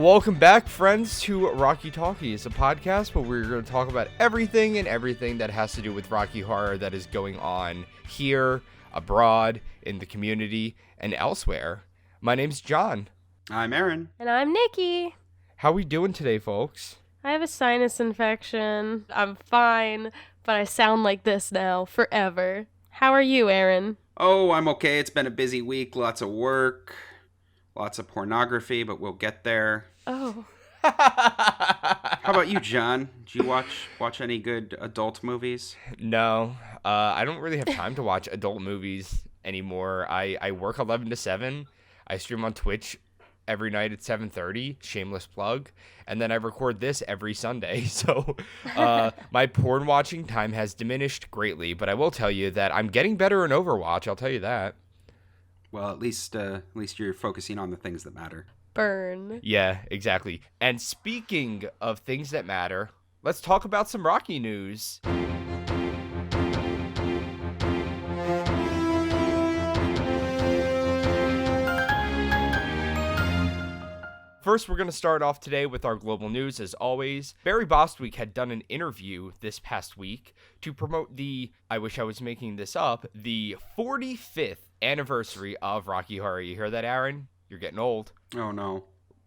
Welcome back, friends, to Rocky Talkie. It's a podcast where we're going to talk about everything and everything that has to do with Rocky Horror that is going on here, abroad, in the community, and elsewhere. My name's John. I'm Aaron. And I'm Nicki. How we doing today, folks? I have a sinus infection. I'm fine, but I sound like this now forever. How are you, Aaron? Oh, I'm okay. It's been a busy week. Lots of work. Lots of pornography, but we'll get there. Oh. How about you, John? Do you watch any good adult movies? No. I don't really have time to watch adult movies anymore. I work 11 to 7. I stream on Twitch every night at 7:30. Shameless plug. And then I record this every Sunday. So my porn watching time has diminished greatly. But I will tell you that I'm getting better in Overwatch. I'll tell you that. Well, at least you're focusing on the things that matter. Burn. Yeah, exactly. And speaking of things that matter, let's talk about some Rocky news. First, we're going to start off today with our global news, as always. Barry Bostwick had done an interview this past week to promote the 45th anniversary of Rocky Horror. You hear that, Aaron? You're getting old. Oh, no.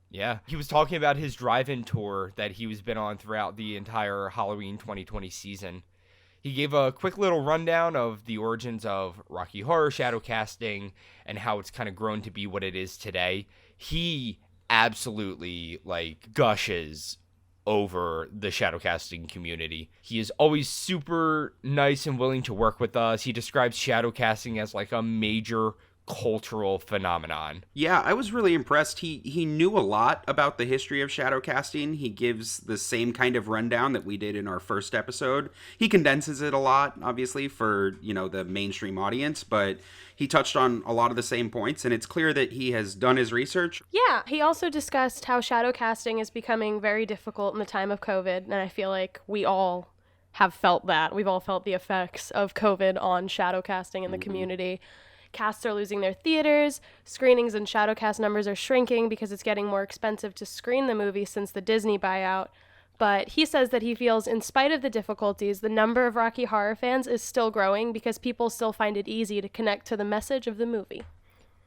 Yeah. He was talking about his drive-in tour that he's been on throughout the entire Halloween 2020 season. He gave a quick little rundown of the origins of Rocky Horror, Shadowcasting, and how it's kind of grown to be what it is today. He absolutely gushes over the Shadowcasting community. He is always super nice and willing to work with us. He describes Shadowcasting as a major cultural phenomenon. Yeah, I was really impressed. He knew a lot about the history of Shadowcasting. He gives the same kind of rundown that we did in our first episode. He condenses it a lot, obviously, for, the mainstream audience, but he touched on a lot of the same points, and it's clear that he has done his research. Yeah, he also discussed how shadowcasting is becoming very difficult in the time of COVID, and I feel like we all have felt that. We've all felt the effects of COVID on shadowcasting in the community. Casts are losing their theaters, screenings and Shadowcast numbers are shrinking because it's getting more expensive to screen the movie since the Disney buyout. But he says that he feels, in spite of the difficulties, the number of Rocky Horror fans is still growing because people still find it easy to connect to the message of the movie.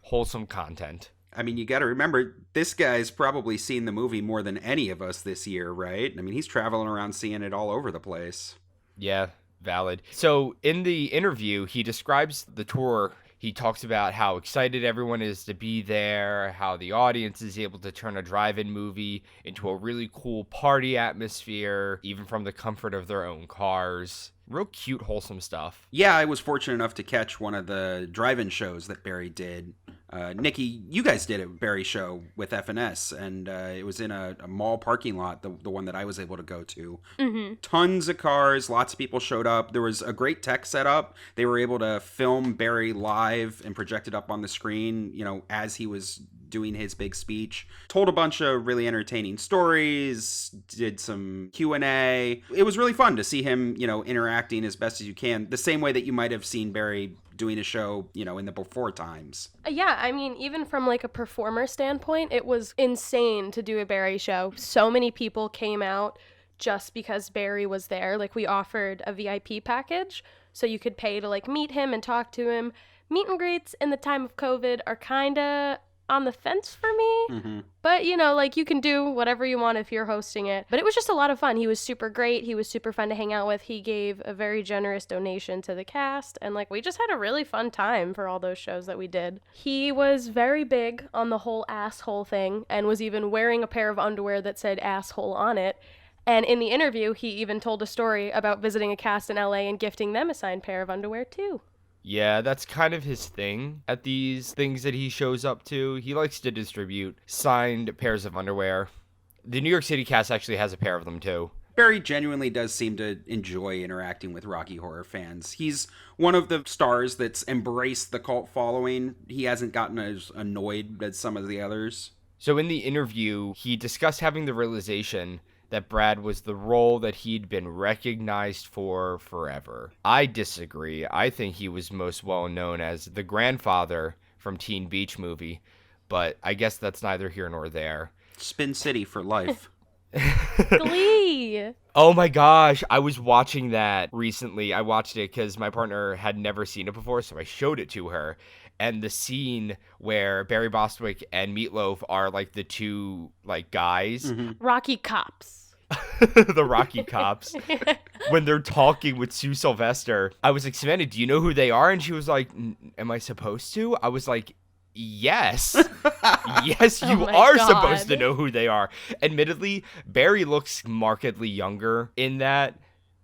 Wholesome content. I mean, you got to remember, this guy's probably seen the movie more than any of us this year, right? I mean, he's traveling around seeing it all over the place. Yeah, valid. So in the interview, he describes the tour. He talks about how excited everyone is to be there, how the audience is able to turn a drive-in movie into a really cool party atmosphere, even from the comfort of their own cars. Real cute, wholesome stuff. Yeah, I was fortunate enough to catch one of the drive-in shows that Barry did. Nicki, you guys did a Barry show with FNS, and it was in a mall parking lot, the one that I was able to go to. Mm-hmm. Tons of cars, lots of people showed up. There was a great tech setup. They were able to film Barry live and project it up on the screen, as he was doing his big speech. Told a bunch of really entertaining stories, did some Q&A. It was really fun to see him, interacting as best as you can, the same way that you might have seen Barry doing a show, in the before times. Yeah, I mean, even from a performer standpoint, it was insane to do a Barry show. So many people came out just because Barry was there. We offered a VIP package, so you could pay to meet him and talk to him. Meet and greets in the time of COVID are kind of on the fence for me, but you can do whatever you want if you're hosting it. But it was just a lot of fun. He was super great. He was super fun to hang out with. He gave a very generous donation to the cast, and we just had a really fun time for all those shows that we did. He was very big on the whole asshole thing and was even wearing a pair of underwear that said asshole on it. And in the interview, he even told a story about visiting a cast in LA and gifting them a signed pair of underwear too. Yeah, that's kind of his thing at these things that he shows up to. He likes to distribute signed pairs of underwear. The New York City cast actually has a pair of them too. Barry genuinely does seem to enjoy interacting with Rocky Horror fans. He's one of the stars that's embraced the cult following. He hasn't gotten as annoyed as some of the others. So in the interview, he discussed having the realization that Brad was the role that he'd been recognized for forever. I disagree. I think he was most well known as the grandfather from Teen Beach Movie, but I guess that's neither here nor there. Spin City for life. Glee. Oh my gosh, I was watching that recently. I watched it because my partner had never seen it before, so I showed it to her. And the scene where Barry Bostwick and Meatloaf are like the two like guys, Rocky cops. the Rocky cops, when they're talking with Sue Sylvester, I was like, Savannah, do you know who they are? And she was like, am I supposed to? I was like, yes. Yes, you are supposed to know who they are. Admittedly, Barry looks markedly younger in that.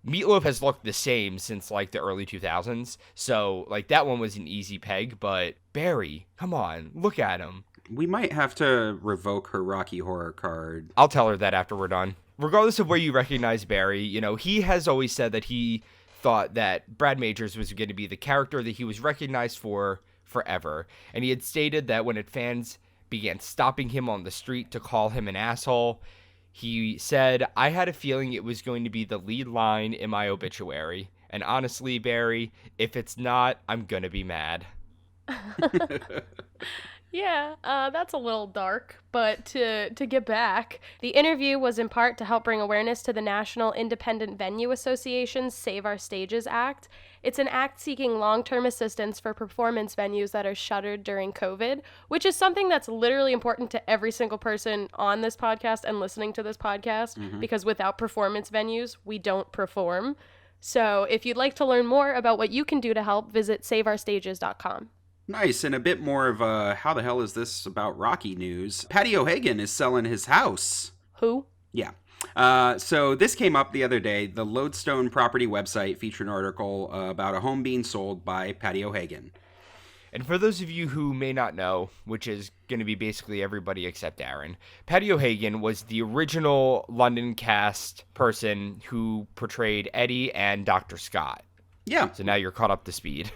Meatloaf has looked the same since like the early 2000s. So like that one was an easy peg, but Barry, come on, look at him. We might have to revoke her Rocky Horror card. I'll tell her that after we're done. Regardless of where you recognize Barry, you know, he has always said that he thought that Brad Majors was going to be the character that he was recognized for forever. And he had stated that when fans began stopping him on the street to call him an asshole, he said, I had a feeling it was going to be the lead line in my obituary. And honestly, Barry, if it's not, I'm going to be mad. Yeah, that's a little dark, but to get back, the interview was in part to help bring awareness to the National Independent Venue Association's Save Our Stages Act. It's an act seeking long-term assistance for performance venues that are shuttered during COVID, which is something that's literally important to every single person on this podcast and listening to this podcast, because without performance venues, we don't perform. So if you'd like to learn more about what you can do to help, visit saveourstages.com. Nice, and a bit more of a how the hell is this about Rocky news. Paddy O'Hagan is selling his house. Who? Yeah. So this came up the other day. The Lodestone Property website featured an article about a home being sold by Paddy O'Hagan. And for those of you who may not know, which is going to be basically everybody except Aaron, Paddy O'Hagan was the original London cast person who portrayed Eddie and Dr. Scott. Yeah. So now you're caught up to speed.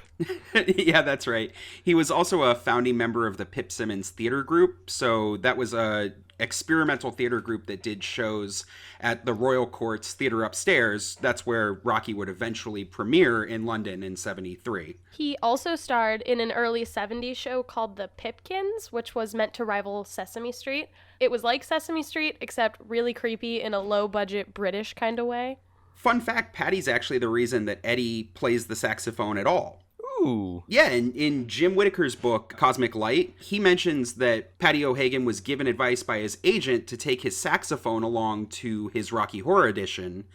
Yeah, that's right. He was also a founding member of the Pip Simmons Theater Group. So that was a experimental theater group that did shows at the Royal Courts Theater upstairs. That's where Rocky would eventually premiere in London in 73. He also starred in an early 70s show called The Pipkins, which was meant to rival Sesame Street. It was like Sesame Street, except really creepy in a low-budget British kind of way. Fun fact, Paddy's actually the reason that Eddie plays the saxophone at all. Ooh. Yeah, in Jim Whittaker's book, Cosmic Light, he mentions that Paddy O'Hagan was given advice by his agent to take his saxophone along to his Rocky Horror audition,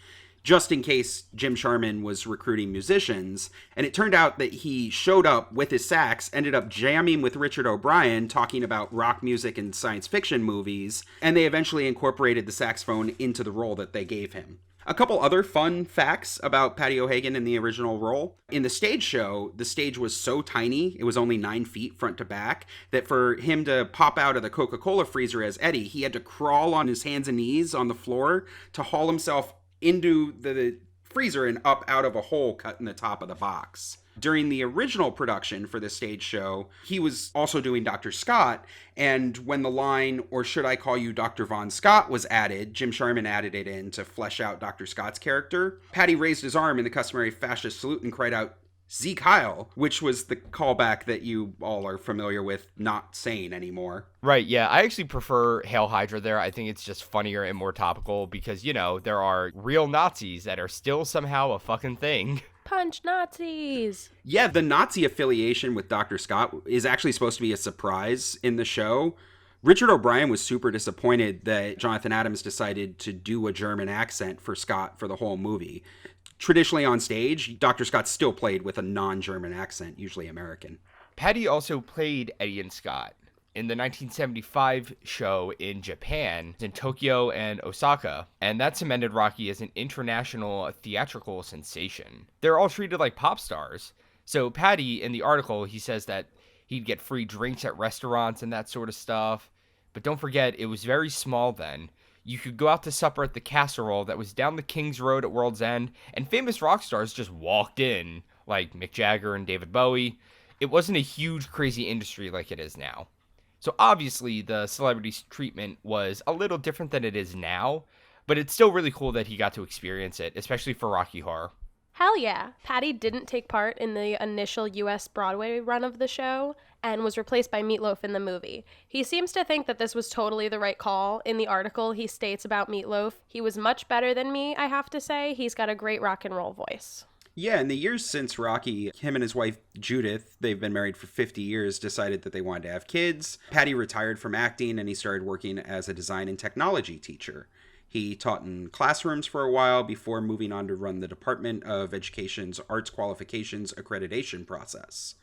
just in case Jim Sharman was recruiting musicians. And it turned out that he showed up with his sax, ended up jamming with Richard O'Brien, talking about rock music and science fiction movies, and they eventually incorporated the saxophone into the role that they gave him. A couple other fun facts about Paddy O'Hagan in the original role. In the stage show, the stage was so tiny, it was only 9 feet front to back, that for him to pop out of the Coca-Cola freezer as Eddie, he had to crawl on his hands and knees on the floor to haul himself into the freezer and up out of a hole cut in the top of the box. During the original production for the stage show, he was also doing Dr. Scott, and when the line, "Or should I call you Dr. Von Scott," was added, Jim Sharman added it in to flesh out Dr. Scott's character. Paddy raised his arm in the customary fascist salute and cried out, "Zeke Heil," which was the callback that you all are familiar with not saying anymore. Right, yeah. I actually prefer Hail Hydra there. I think it's just funnier and more topical because, you know, there are real Nazis that are still somehow a fucking thing. Punch Nazis! Yeah, the Nazi affiliation with Dr. Scott is actually supposed to be a surprise in the show. Richard O'Brien was super disappointed that Jonathan Adams decided to do a German accent for Scott for the whole movie. Traditionally on stage, Dr. Scott still played with a non-German accent, usually American. Paddy also played Eddie and Scott in the 1975 show in Japan, in Tokyo and Osaka, and that cemented Rocky as an international theatrical sensation. They're all treated like pop stars. So Paddy, in the article, he says that he'd get free drinks at restaurants and that sort of stuff. But don't forget, it was very small then. You could go out to supper at the Casserole that was down the King's Road at World's End, and famous rock stars just walked in, like Mick Jagger and David Bowie. It wasn't a huge, crazy industry like it is now. So obviously, the celebrity treatment was a little different than it is now, but it's still really cool that he got to experience it, especially for Rocky Horror. Hell yeah. Paddy didn't take part in the initial US Broadway run of the show and was replaced by Meatloaf in the movie. He seems to think that this was totally the right call. In the article, he states about Meatloaf, "He was much better than me, I have to say. He's got a great rock and roll voice." Yeah, in the years since Rocky, him and his wife Judith, they've been married for 50 years, decided that they wanted to have kids. Paddy retired from acting and he started working as a design and technology teacher. He taught in classrooms for a while before moving on to run the Department of Education's Arts Qualifications Accreditation process.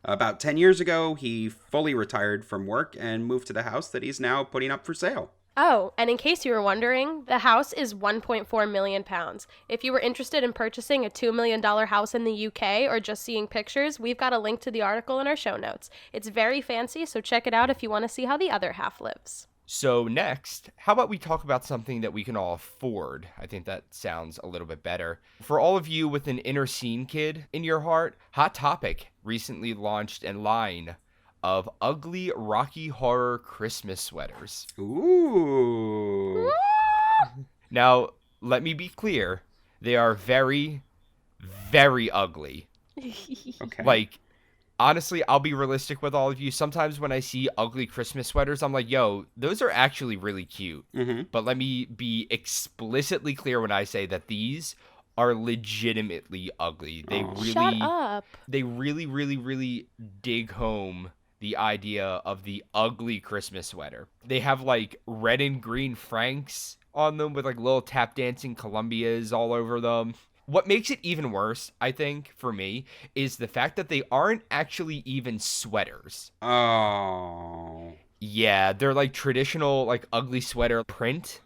About 10 years ago, he fully retired from work and moved to the house that he's now putting up for sale. Oh, and in case you were wondering, the house is £1.4 million. If you were interested in purchasing a $2 million house in the UK or just seeing pictures, we've got a link to the article in our show notes. It's very fancy, so check it out if you want to see how the other half lives. So next, how about we talk about something that we can all afford? I think that sounds a little bit better. For all of you with an inner scene kid in your heart, Hot Topic recently launched a line of ugly Rocky Horror Christmas sweaters. Ooh. Now, let me be clear. They are very, very ugly. Okay. Like, honestly, I'll be realistic with all of you. Sometimes when I see ugly Christmas sweaters, I'm like, yo, those are actually really cute. Mm-hmm. But let me be explicitly clear when I say that these are legitimately ugly. They really, Shut up. They really, really, really dig home the idea of the ugly Christmas sweater. They have like red and green Franks on them with like little tap dancing Columbias all over them. What makes it even worse, I think, for me, is the fact that they aren't actually even sweaters. Oh. Yeah, they're like traditional, like ugly sweater print,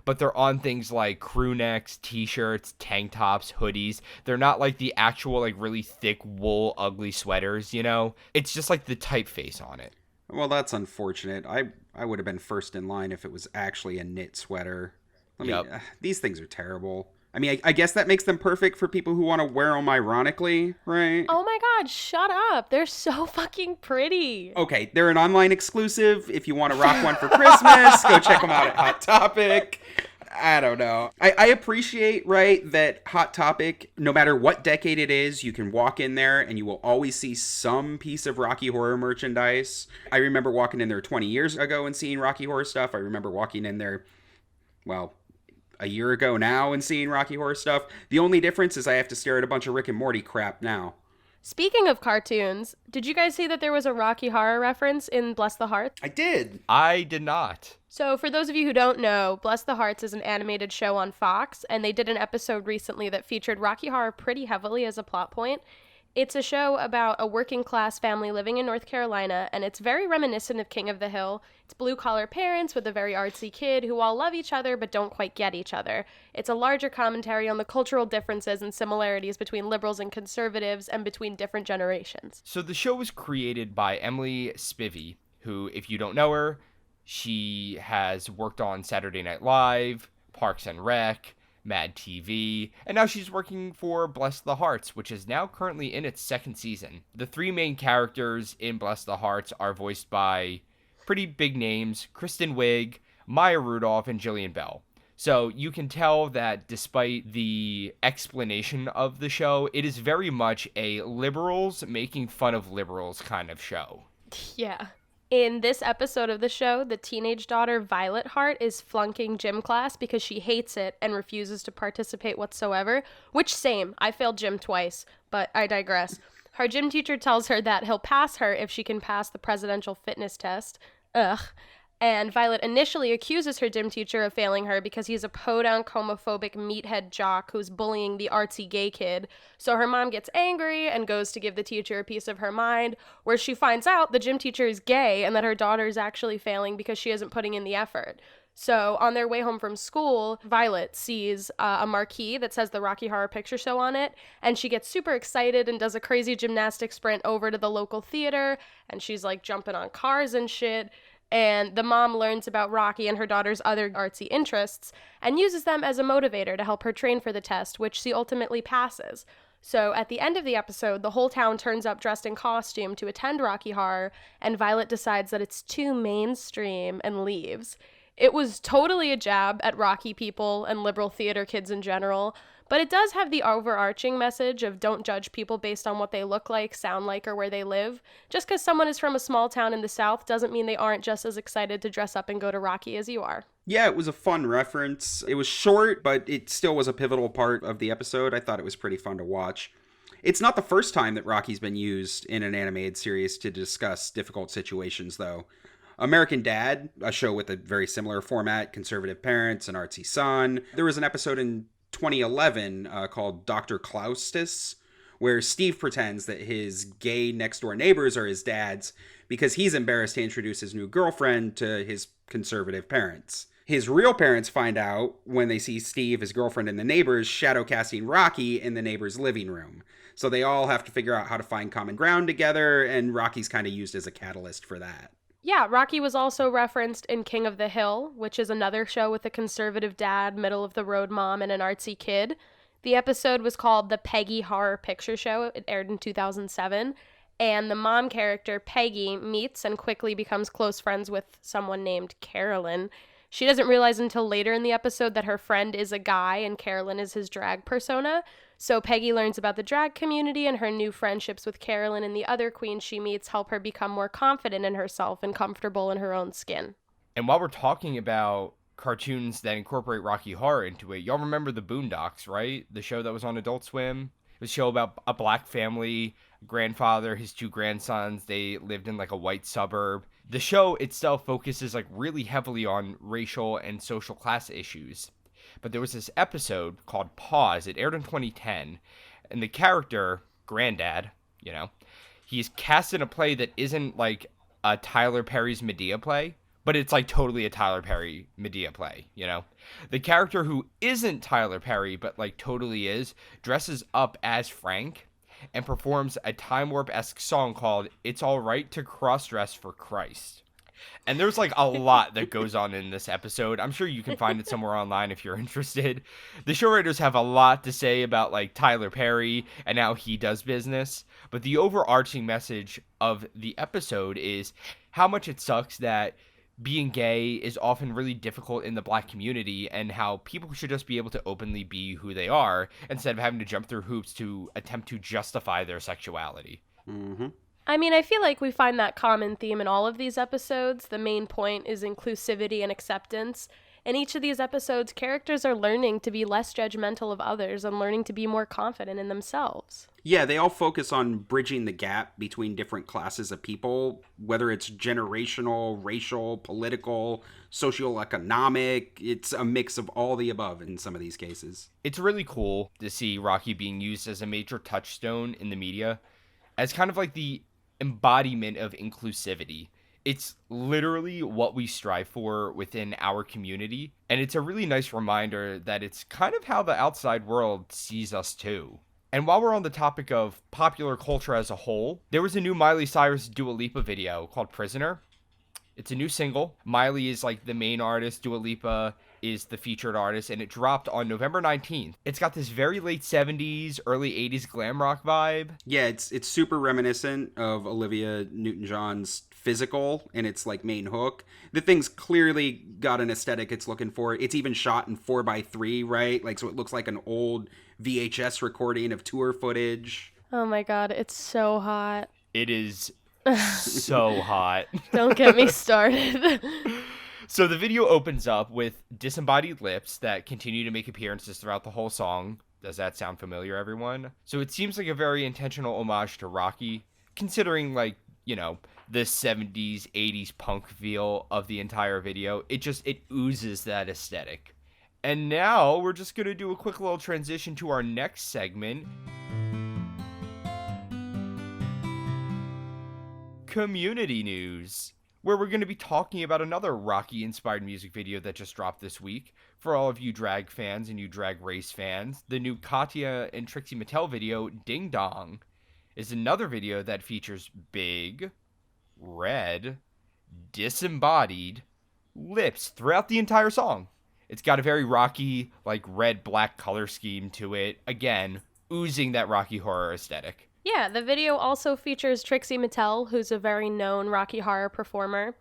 but they're on things like crew necks, t-shirts, tank tops, hoodies. They're not like the actual, like really thick wool ugly sweaters, you know? It's just like the typeface on it. Well, that's unfortunate. I would have been first in line if it was actually a knit sweater. These things are terrible. I mean, I guess that makes them perfect for people who want to wear them ironically, right? Oh my god, shut up. They're so fucking pretty. Okay, they're an online exclusive. If you want to rock one for Christmas, go check them out at Hot Topic. I don't know. I appreciate, right, that Hot Topic, no matter what decade it is, you can walk in there and you will always see some piece of Rocky Horror merchandise. I remember walking in there 20 years ago and seeing Rocky Horror stuff. I remember walking in there, well, a year ago now and seeing Rocky Horror stuff. The only difference is I have to stare at a bunch of Rick and Morty crap now. Speaking of cartoons, did you guys see that there was a Rocky Horror reference in Bless the Hearts? I did. I did not. So for those of you who don't know, Bless the Hearts is an animated show on Fox, and they did an episode recently that featured Rocky Horror pretty heavily as a plot point. It's a show about a working class family living in North Carolina, and it's very reminiscent of King of the Hill. It's blue-collar parents with a very artsy kid who all love each other but don't quite get each other. It's a larger commentary on the cultural differences and similarities between liberals and conservatives and between different generations. So the show was created by Emily Spivey, who, if you don't know her, she has worked on Saturday Night Live, Parks and Rec, Mad TV, and now she's working for Bless the Hearts, which is now currently in its second season. The three main characters in Bless the Hearts are voiced by pretty big names: Kristen Wiig, Maya Rudolph, and Jillian Bell. So you can tell that despite the explanation of the show, it is very much a liberals making fun of liberals kind of show. Yeah. In this episode of the show, the teenage daughter Violet Hart is flunking gym class because she hates it and refuses to participate whatsoever, which same, I failed gym twice, but I digress. Her gym teacher tells her that he'll pass her if she can pass the presidential fitness test. Ugh. And Violet initially accuses her gym teacher of failing her because he's a podunk, homophobic meathead jock who's bullying the artsy gay kid. So her mom gets angry and goes to give the teacher a piece of her mind, where she finds out the gym teacher is gay and that her daughter is actually failing because she isn't putting in the effort. So on their way home from school, Violet sees a marquee that says the Rocky Horror Picture Show on it, and she gets super excited and does a crazy gymnastic sprint over to the local theater, and she's like jumping on cars and shit. And the mom learns about Rocky and her daughter's other artsy interests and uses them as a motivator to help her train for the test, which she ultimately passes. So at the end of the episode, the whole town turns up dressed in costume to attend Rocky Horror, and Violet decides that it's too mainstream and leaves. It was totally a jab at Rocky people and liberal theater kids in general, But it does have the overarching message of don't judge people based on what they look like, sound like, or where they live. Just because someone is from a small town in the South doesn't mean they aren't just as excited to dress up and go to Rocky as you are. Yeah, it was a fun reference. It was short, but it still was a pivotal part of the episode. I thought it was pretty fun to watch. It's not the first time that Rocky's been used in an animated series to discuss difficult situations, though. American Dad, a show with a very similar format, conservative parents, an artsy son. There was an episode in 2011 called Dr. Klaustus, where Steve pretends that his gay next-door neighbors are his dads because he's embarrassed to introduce his new girlfriend to his conservative parents. His real parents find out when they see Steve, his girlfriend, and the neighbors shadowcasting Rocky in the neighbor's living room. So they all have to figure out how to find common ground together, and Rocky's kind of used as a catalyst for that. Yeah, Rocky was also referenced in King of the Hill, which is another show with a conservative dad, middle-of-the-road mom, and an artsy kid. The episode was called The Peggy Horror Picture Show. It aired in 2007. And the mom character, Peggy, meets and quickly becomes close friends with someone named Carolyn. She doesn't realize until later in the episode that her friend is a guy and Carolyn is his drag persona. So Peggy learns about the drag community, and her new friendships with Carolyn and the other queens she meets help her become more confident in herself and comfortable in her own skin. And while we're talking about cartoons that incorporate Rocky Horror into it, y'all remember The Boondocks, right? The show that was on Adult Swim? It was a show about a black family, grandfather, his two grandsons. They lived in like a white suburb. The show itself focuses like really heavily on racial and social class issues. But there was this episode called Pause. It aired in 2010. And the character, Granddad, he's cast in a play that isn't like a Tyler Perry's Medea play, but it's like totally a Tyler Perry Medea play, The character who isn't Tyler Perry, but like totally is, dresses up as Frank and performs a Time Warp-esque song called It's All Right to Cross-Dress for Christ. And there's like a lot that goes on in this episode. I'm sure you can find it somewhere online if you're interested. The show writers have a lot to say about like Tyler Perry and how he does business. But the overarching message of the episode is how much it sucks that being gay is often really difficult in the black community, and how people should just be able to openly be who they are instead of having to jump through hoops to attempt to justify their sexuality. Mm-hmm. I mean, I feel like we find that common theme in all of these episodes. The main point is inclusivity and acceptance. In each of these episodes, characters are learning to be less judgmental of others and learning to be more confident in themselves. Yeah, they all focus on bridging the gap between different classes of people, whether it's generational, racial, political, socioeconomic. It's a mix of all the above in some of these cases. It's really cool to see Rocky being used as a major touchstone in the media, as kind of like the embodiment of inclusivity. It's literally what we strive for within our community, and it's a really nice reminder that it's kind of how the outside world sees us too. And while we're on the topic of popular culture as a whole, there was a new Miley Cyrus Dua Lipa video called Prisoner. It's a new single. Miley is like the main artist, Dua Lipa is the featured artist, and it dropped on November 19th. It's got this very late 70s, early 80s glam rock vibe. Yeah, it's super reminiscent of Olivia Newton-John's Physical in its like main hook. The thing's clearly got an aesthetic it's looking for. It's even shot in 4:3, right? Like, so it looks like an old VHS recording of tour footage. Oh my god, it's so hot. It is so hot. Don't get me started. So the video opens up with disembodied lips that continue to make appearances throughout the whole song. Does that sound familiar, everyone? So it seems like a very intentional homage to Rocky, considering like, the 70s, 80s punk feel of the entire video. It oozes that aesthetic. And now we're just going to do a quick little transition to our next segment. Community news, where we're going to be talking about another Rocky-inspired music video that just dropped this week. For all of you drag fans and you drag race fans, the new Katya and Trixie Mattel video, Ding Dong, is another video that features big, red, disembodied lips throughout the entire song. It's got a very Rocky, like, red-black color scheme to it. Again, oozing that Rocky Horror aesthetic. Yeah, the video also features Trixie Mattel, who's a very known Rocky Horror performer.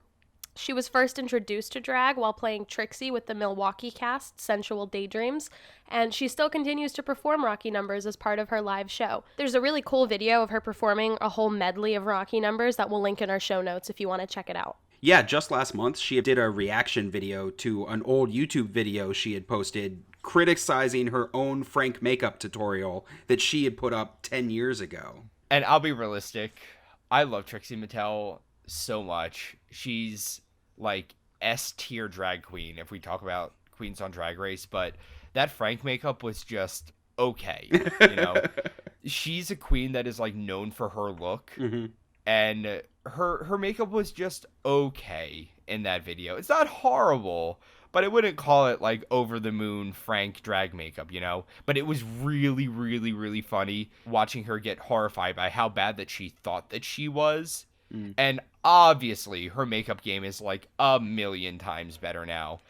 She was first introduced to drag while playing Trixie with the Milwaukee cast, Sensual Daydreams, and she still continues to perform Rocky numbers as part of her live show. There's a really cool video of her performing a whole medley of Rocky numbers that we'll link in our show notes if you want to check it out. Yeah, just last month, she did a reaction video to an old YouTube video she had posted criticizing her own Frank makeup tutorial that she had put up 10 years ago. And I'll be realistic. I love Trixie Mattel so much. She's like S-tier drag queen if we talk about queens on Drag Race, but that Frank makeup was just okay. You know, she's a queen that is like known for her look. Mm-hmm. And her makeup was just okay in that video. It's not horrible, but I wouldn't call it like over the moon Frank drag makeup, you know? But it was really, really, really funny watching her get horrified by how bad that she thought that she was. Mm. And obviously her makeup game is like a million times better now.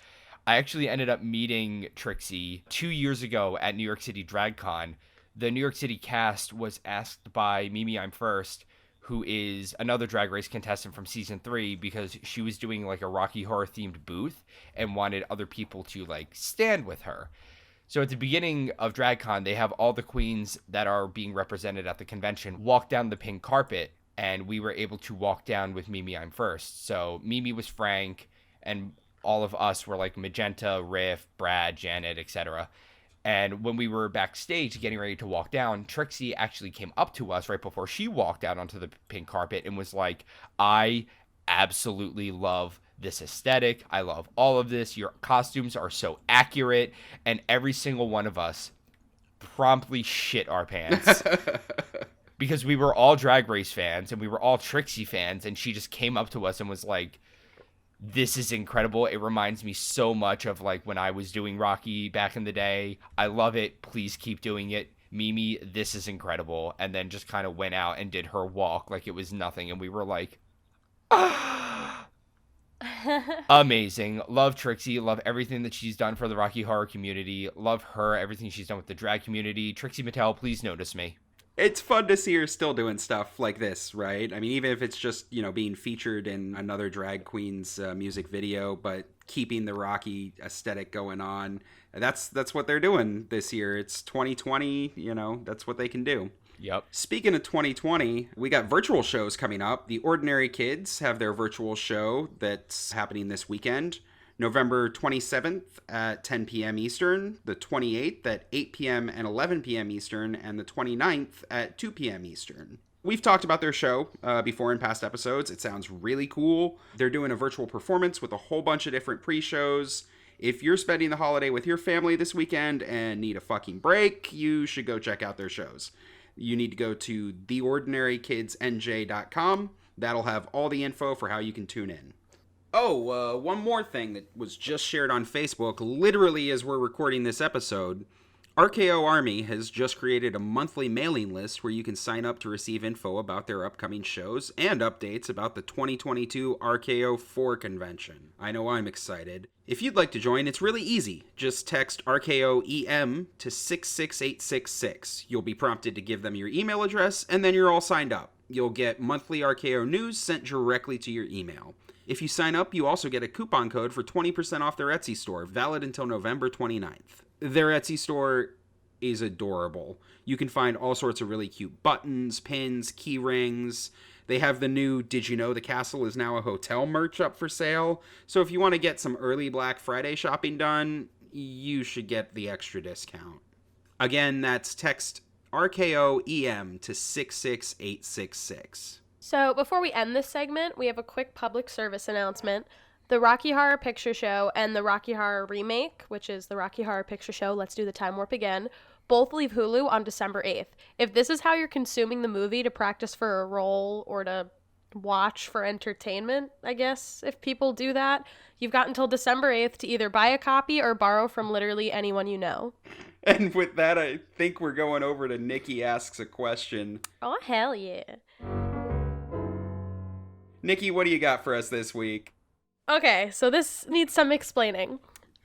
I actually ended up meeting Trixie 2 years ago at New York City DragCon. The New York City cast was asked by Mimi I'm First, who is another Drag Race contestant from season 3, because she was doing like a Rocky Horror themed booth and wanted other people to like stand with her. So at the beginning of DragCon, they have all the queens that are being represented at the convention walk down the pink carpet, and we were able to walk down with Mimi I'm First. So Mimi was Frank, and all of us were like Magenta, Riff, Brad, Janet, etc. And when we were backstage getting ready to walk down, Trixie actually came up to us right before she walked out onto the pink carpet and was like, I absolutely love this aesthetic. I love all of this. Your costumes are so accurate. And every single one of us promptly shit our pants. Because we were all Drag Race fans and we were all Trixie fans. And she just came up to us and was like, this is incredible. It reminds me so much of like when I was doing Rocky back in the day. I love it. Please keep doing it. Mimi, this is incredible. And then just kind of went out and did her walk like it was nothing. And we were like, amazing. Love Trixie. Love everything that she's done for the Rocky Horror community. Love her. Everything she's done with the drag community. Trixie Mattel, please notice me. It's fun to see her still doing stuff like this, right? I mean, even if it's just, you know, being featured in another drag queen's music video, but keeping the Rocky aesthetic going on. That's what they're doing this year. It's 2020, you know, that's what they can do. Yep. Speaking of 2020, we got virtual shows coming up. The Ordinary Kids have their virtual show that's happening this weekend. November 27th at 10 p.m. Eastern, the 28th at 8 p.m. and 11 p.m. Eastern, and the 29th at 2 p.m. Eastern. We've talked about their show before in past episodes. It sounds really cool. They're doing a virtual performance with a whole bunch of different pre-shows. If you're spending the holiday with your family this weekend and need a fucking break, you should go check out their shows. You need to go to theordinarykidsnj.com. That'll have all the info for how you can tune in. Oh, one more thing that was just shared on Facebook, literally as we're recording this episode. RKO Army has just created a monthly mailing list where you can sign up to receive info about their upcoming shows and updates about the 2022 RKO 4 convention. I know I'm excited. If you'd like to join, it's really easy. Just text RKOEM to 66866. You'll be prompted to give them your email address, and then you're all signed up. You'll get monthly RKO news sent directly to your email. If you sign up, you also get a coupon code for 20% off their Etsy store, valid until November 29th. Their Etsy store is adorable. You can find all sorts of really cute buttons, pins, key rings. They have the new Did You Know the Castle is Now a Hotel merch up for sale. So if you want to get some early Black Friday shopping done, you should get the extra discount. Again, that's text RKOEM to 66866. So before we end this segment, we have a quick public service announcement. The Rocky Horror Picture Show and the Rocky Horror Remake, which is the Rocky Horror Picture Show, Let's Do the Time Warp Again, both leave Hulu on December 8th. If this is how you're consuming the movie to practice for a role or to watch for entertainment, I guess, if people do that, you've got until December 8th to either buy a copy or borrow from literally anyone you know. And with that, I think we're going over to Nicki Asks a Question. Oh, hell yeah. Nicki, what do you got for us this week? Okay, so this needs some explaining.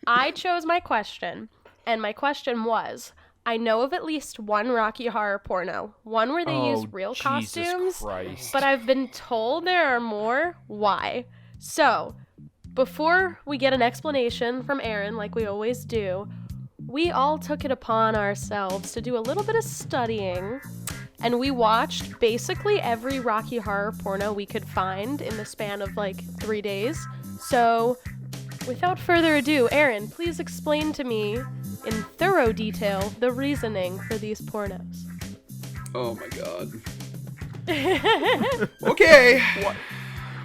I chose my question, and my question was, I know of at least one Rocky Horror porno, one where they use real Jesus costumes, Christ. but I've been told there are more. Why? So, before we get an explanation from Aaron, like we always do, we all took it upon ourselves to do a little bit of studying, and we watched basically every Rocky Horror porno we could find in the span of like 3 days. So, without further ado, Aaron, please explain to me in thorough detail the reasoning for these pornos. Oh my god. Okay.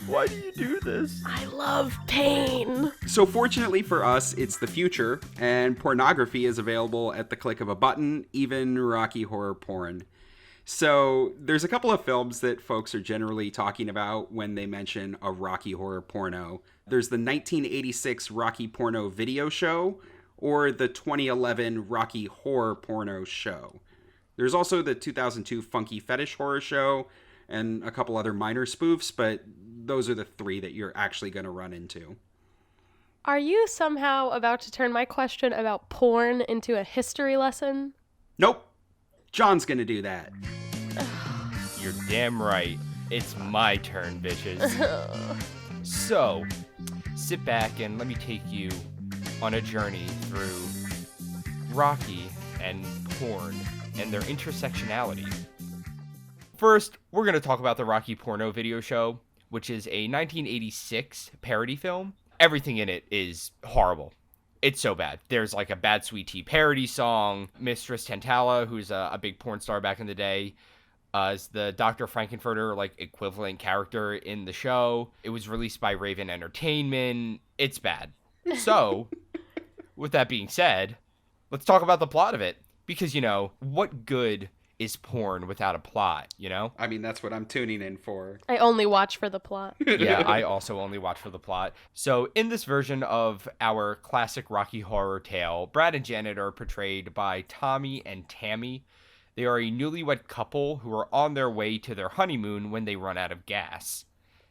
Why do you do this? I love pain. So fortunately for us, it's the future, and pornography is available at the click of a button, even Rocky Horror porn. So there's a couple of films that folks are generally talking about when they mention a Rocky Horror porno. There's the 1986 Rocky Porno video show, or the 2011 Rocky Horror porno show. There's also the 2002 Funky Fetish Horror show, and a couple other minor spoofs, but those are the three that you're actually going to run into. Are you somehow about to turn my question about porn into a history lesson? Nope. John's going to do that. You're damn right. It's my turn, bitches. So, sit back and let me take you on a journey through Rocky and porn and their intersectionality. First, we're going to talk about the Rocky Porno video show, which is a 1986 parody film. Everything in it is horrible. It's so bad. There's like a Bad Sweet Tea parody song. Mistress Tantala, who's a big porn star back in the day, is the Dr. Frankenfurter like equivalent character in the show. It was released by Raven Entertainment. It's bad. So, with that being said, let's talk about the plot of it. Because, you know, what good is porn without a plot, you know? I mean, that's what I'm tuning in for. I only watch for the plot. Yeah, I also only watch for the plot. So in this version of our classic Rocky Horror tale, Brad and Janet are portrayed by Tommy and Tammy. They are a newlywed couple who are on their way to their honeymoon when they run out of gas.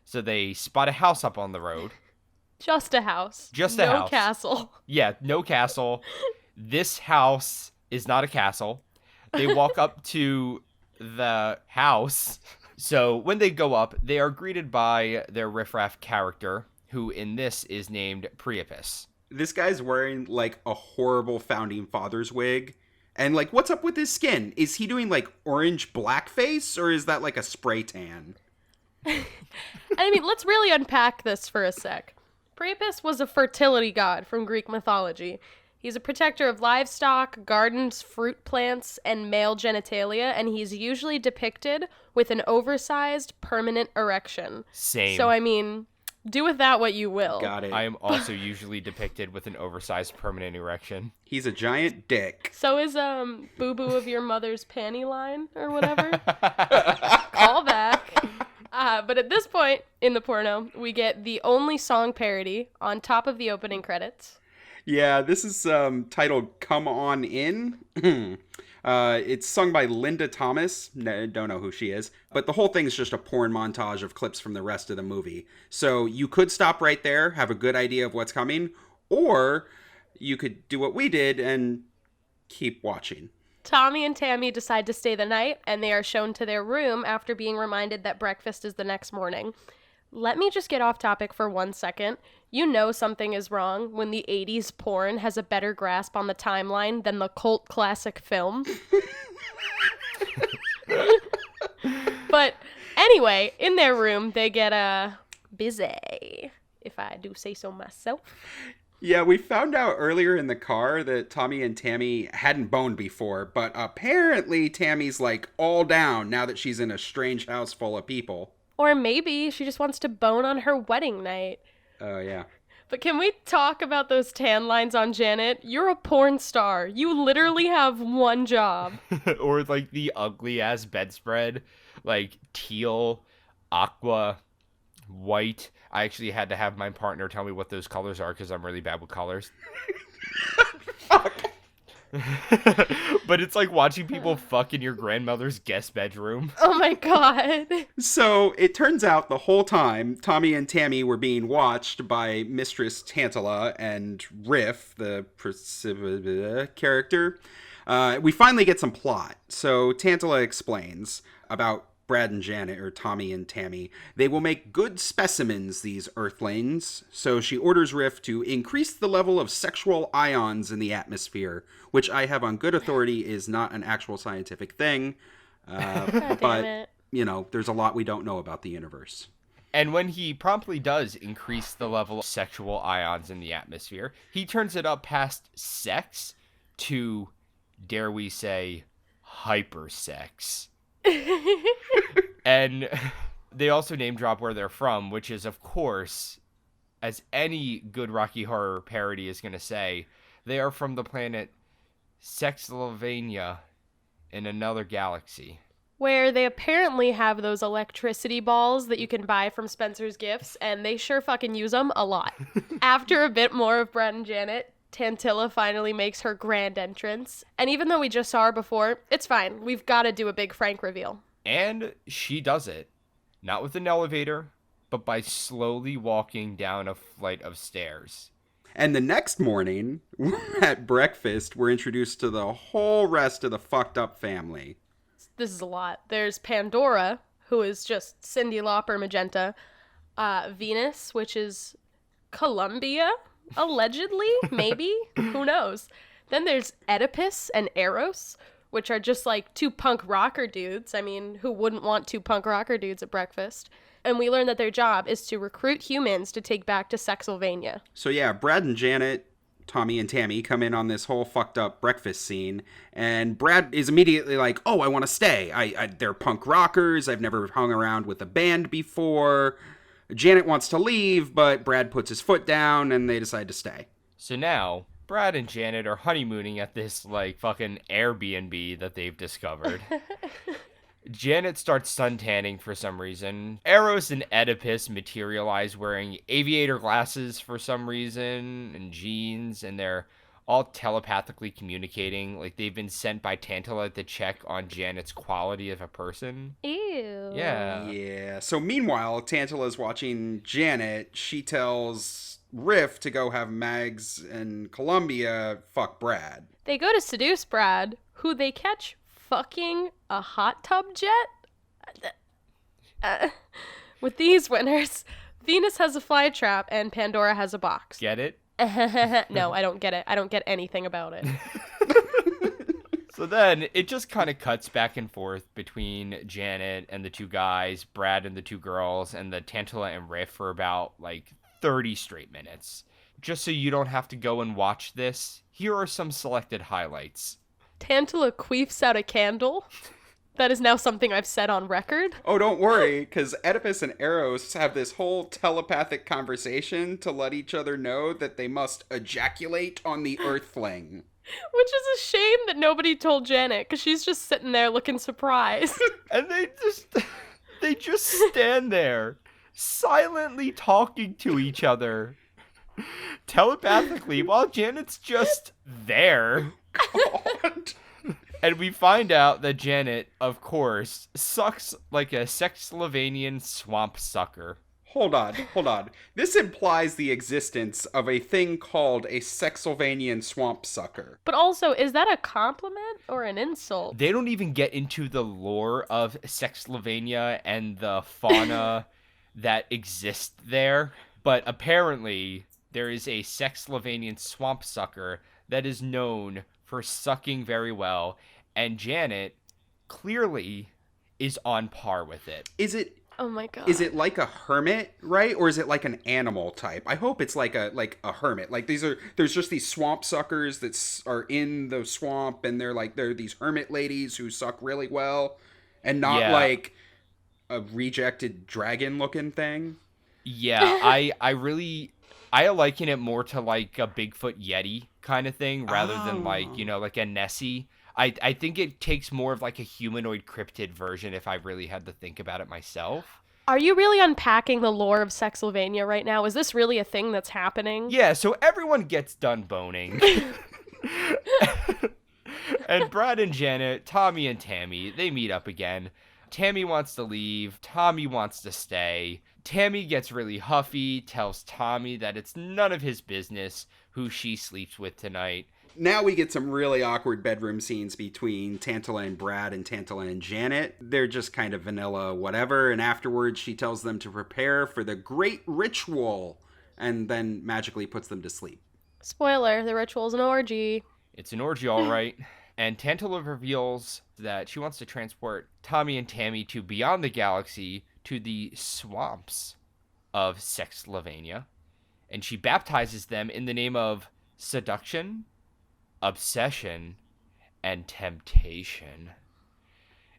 So they spot a house up on the road. Just a house. Just a house. No castle. Yeah, no castle. This house is not a castle. They walk up to the house. So when they go up, they are greeted by their riffraff character, who in this is named Priapus. This guy's wearing like a horrible Founding Fathers wig. And like, what's up with his skin? Is he doing like orange blackface, or is that like a spray tan? I mean, let's really unpack this for a sec. Priapus was a fertility god from Greek mythology. He's a protector of livestock, gardens, fruit plants, and male genitalia, and he's usually depicted with an oversized, permanent erection. Same. So, I mean, do with that what you will. Got it. I am also usually depicted with an oversized permanent erection. He's a giant dick. So is, boo-boo of your mother's panty line, or whatever. Call back. But at this point in the porno, we get the only song parody on top of the opening credits. Yeah, this is titled Come On In. It's sung by Linda Thomas. Don't know who she is. But the whole thing is just a porn montage of clips from the rest of the movie. So you could stop right there, have a good idea of what's coming, or you could do what we did and keep watching. Tommy and Tammy decide to stay the night, and they are shown to their room after being reminded that breakfast is the next morning. Let me just get off topic for 1 second. You know something is wrong when the 80s porn has a better grasp on the timeline than the cult classic film. But anyway, in their room, they get busy, if I do say so myself. Yeah, we found out earlier in the car that Tommy and Tammy hadn't boned before, but apparently Tammy's like all down now that she's in a strange house full of people. Or maybe she just wants to bone on her wedding night. Oh, yeah. But can we talk about those tan lines on Janet? You're a porn star. You literally have one job. Or like the ugly ass bedspread, like teal, aqua, white. I actually had to have my partner tell me what those colors are because I'm really bad with colors. Fuck. But it's like watching people fuck in your grandmother's guest bedroom. Oh my god. So it turns out the whole time Tommy and Tammy were being watched by Mistress Tantala and Riff, the character. We finally get some plot. So Tantala explains about Brad and Janet, or Tommy and Tammy, they will make good specimens, these Earthlings. So she orders Riff to increase the level of sexual ions in the atmosphere, which I have on good authority is not an actual scientific thing. But, you know, there's a lot we don't know about the universe. And when he promptly does increase the level of sexual ions in the atmosphere, he turns it up past sex to, dare we say, hypersex. And they also name drop where they're from, which is, of course, as any good Rocky Horror parody is going to say, they are from the planet Sexlovania in another galaxy. Where they apparently have those electricity balls that you can buy from Spencer's Gifts, and they sure fucking use them a lot. After a bit more of Brad and Janet, Tantilla finally makes her grand entrance. And even though we just saw her before, it's fine. We've got to do a big Frank reveal. And she does it. Not with an elevator, but by slowly walking down a flight of stairs. And the next morning, at breakfast, we're introduced to the whole rest of the fucked up family. This is a lot. There's Pandora, who is just Cyndi Lauper magenta. Venus, which is Columbia, allegedly, maybe. Who knows? Then there's Oedipus and Eros, which are just like two punk rocker dudes. I mean, who wouldn't want two punk rocker dudes at breakfast? And we learn that their job is to recruit humans to take back to Sexylvania. So yeah, Brad and Janet, Tommy and Tammy come in on this whole fucked up breakfast scene, and Brad is immediately like, oh, I want to stay. They're punk rockers. I've never hung around with a band before. Janet wants to leave, but Brad puts his foot down, and they decide to stay. So now, Brad and Janet are honeymooning at this, like, fucking Airbnb that they've discovered. Janet starts suntanning for some reason. Eros and Oedipus materialize wearing aviator glasses for some reason, and jeans, and they're all telepathically communicating. Like, they've been sent by Tantilla to check on Janet's quality of a person. Ew. Yeah. Yeah. So meanwhile, Tantilla's watching Janet. She tells Riff to go have Mags and Columbia fuck Brad. They go to seduce Brad, who they catch fucking a hot tub jet? With these winners, Venus has a fly trap and Pandora has a box. Get it? No, I don't get it. I don't get anything about it. So then it just kind of cuts back and forth between Janet and the two guys, Brad and the two girls, and the Tantilla and Riff for about like 30 straight minutes. Just so you don't have to go and watch this, here are some selected highlights. Tantilla queefs out a candle. That is now something I've said on record. Oh, don't worry, because Oedipus and Eros have this whole telepathic conversation to let each other know that they must ejaculate on the Earthling. Which is a shame that nobody told Janet, because she's just sitting there looking surprised. And they just stand there, silently talking to each other, telepathically, while Janet's just there. God. And we find out that Janet, of course, sucks like a Sexlovanian swamp sucker. Hold on. This implies the existence of a thing called a Sexylvanian swamp sucker. But also, is that a compliment or an insult? They don't even get into the lore of Sexlovania and the fauna that exists there. But apparently, there is a Sexlovanian swamp sucker that is known for sucking very well, and Janet clearly is on par with it. Is it? Oh my god. Is it like a hermit, right? Or is it like an animal type? I hope it's like a hermit. Like there's just these swamp suckers that are in the swamp, and they're these hermit ladies who suck really well, and not like a rejected dragon looking thing. Yeah, I liken it more to like a Bigfoot Yeti kind of thing rather than like a Nessie. I think it takes more of like a humanoid cryptid version if I really had to think about it myself. Are you really unpacking the lore of Sexylvania right now? Is this really a thing that's happening? Yeah, so everyone gets done boning. And Brad and Janet, Tommy and Tammy, they meet up again. Tammy wants to leave. Tommy wants to stay. Tammy gets really huffy, tells Tommy that it's none of his business who she sleeps with tonight. Now we get some really awkward bedroom scenes between Tantala and Brad and Tantala and Janet. They're just kind of vanilla whatever, and afterwards she tells them to prepare for the great ritual and then magically puts them to sleep. Spoiler, the ritual's an orgy. It's an orgy, all right. And Tantala reveals that she wants to transport Tommy and Tammy to beyond the galaxy to the swamps of Sexslovenia. And she baptizes them in the name of seduction, obsession, and temptation.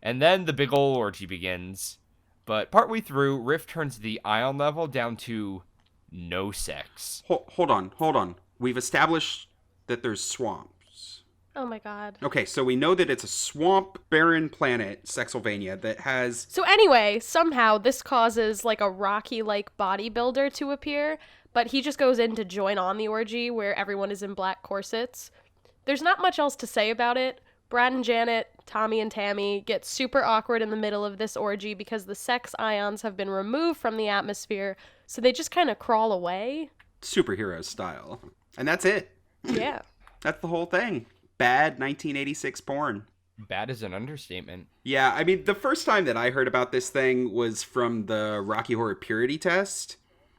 And then the big ol' orgy begins. But partway through, Riff turns the ion level down to no sex. Hold on. We've established that there's swamps. Oh my god. Okay, so we know that it's a swamp barren planet, Sexslovenia, that has... So anyway, somehow this causes like a Rocky-like bodybuilder to appear, but he just goes in to join on the orgy where everyone is in black corsets. There's not much else to say about it. Brad and Janet, Tommy and Tammy get super awkward in the middle of this orgy because the sex ions have been removed from the atmosphere, so they just kind of crawl away. Superhero style. And that's it. Yeah. That's the whole thing. Bad 1986 porn. Bad is an understatement. Yeah, I mean, the first time that I heard about this thing was from the Rocky Horror Purity Test.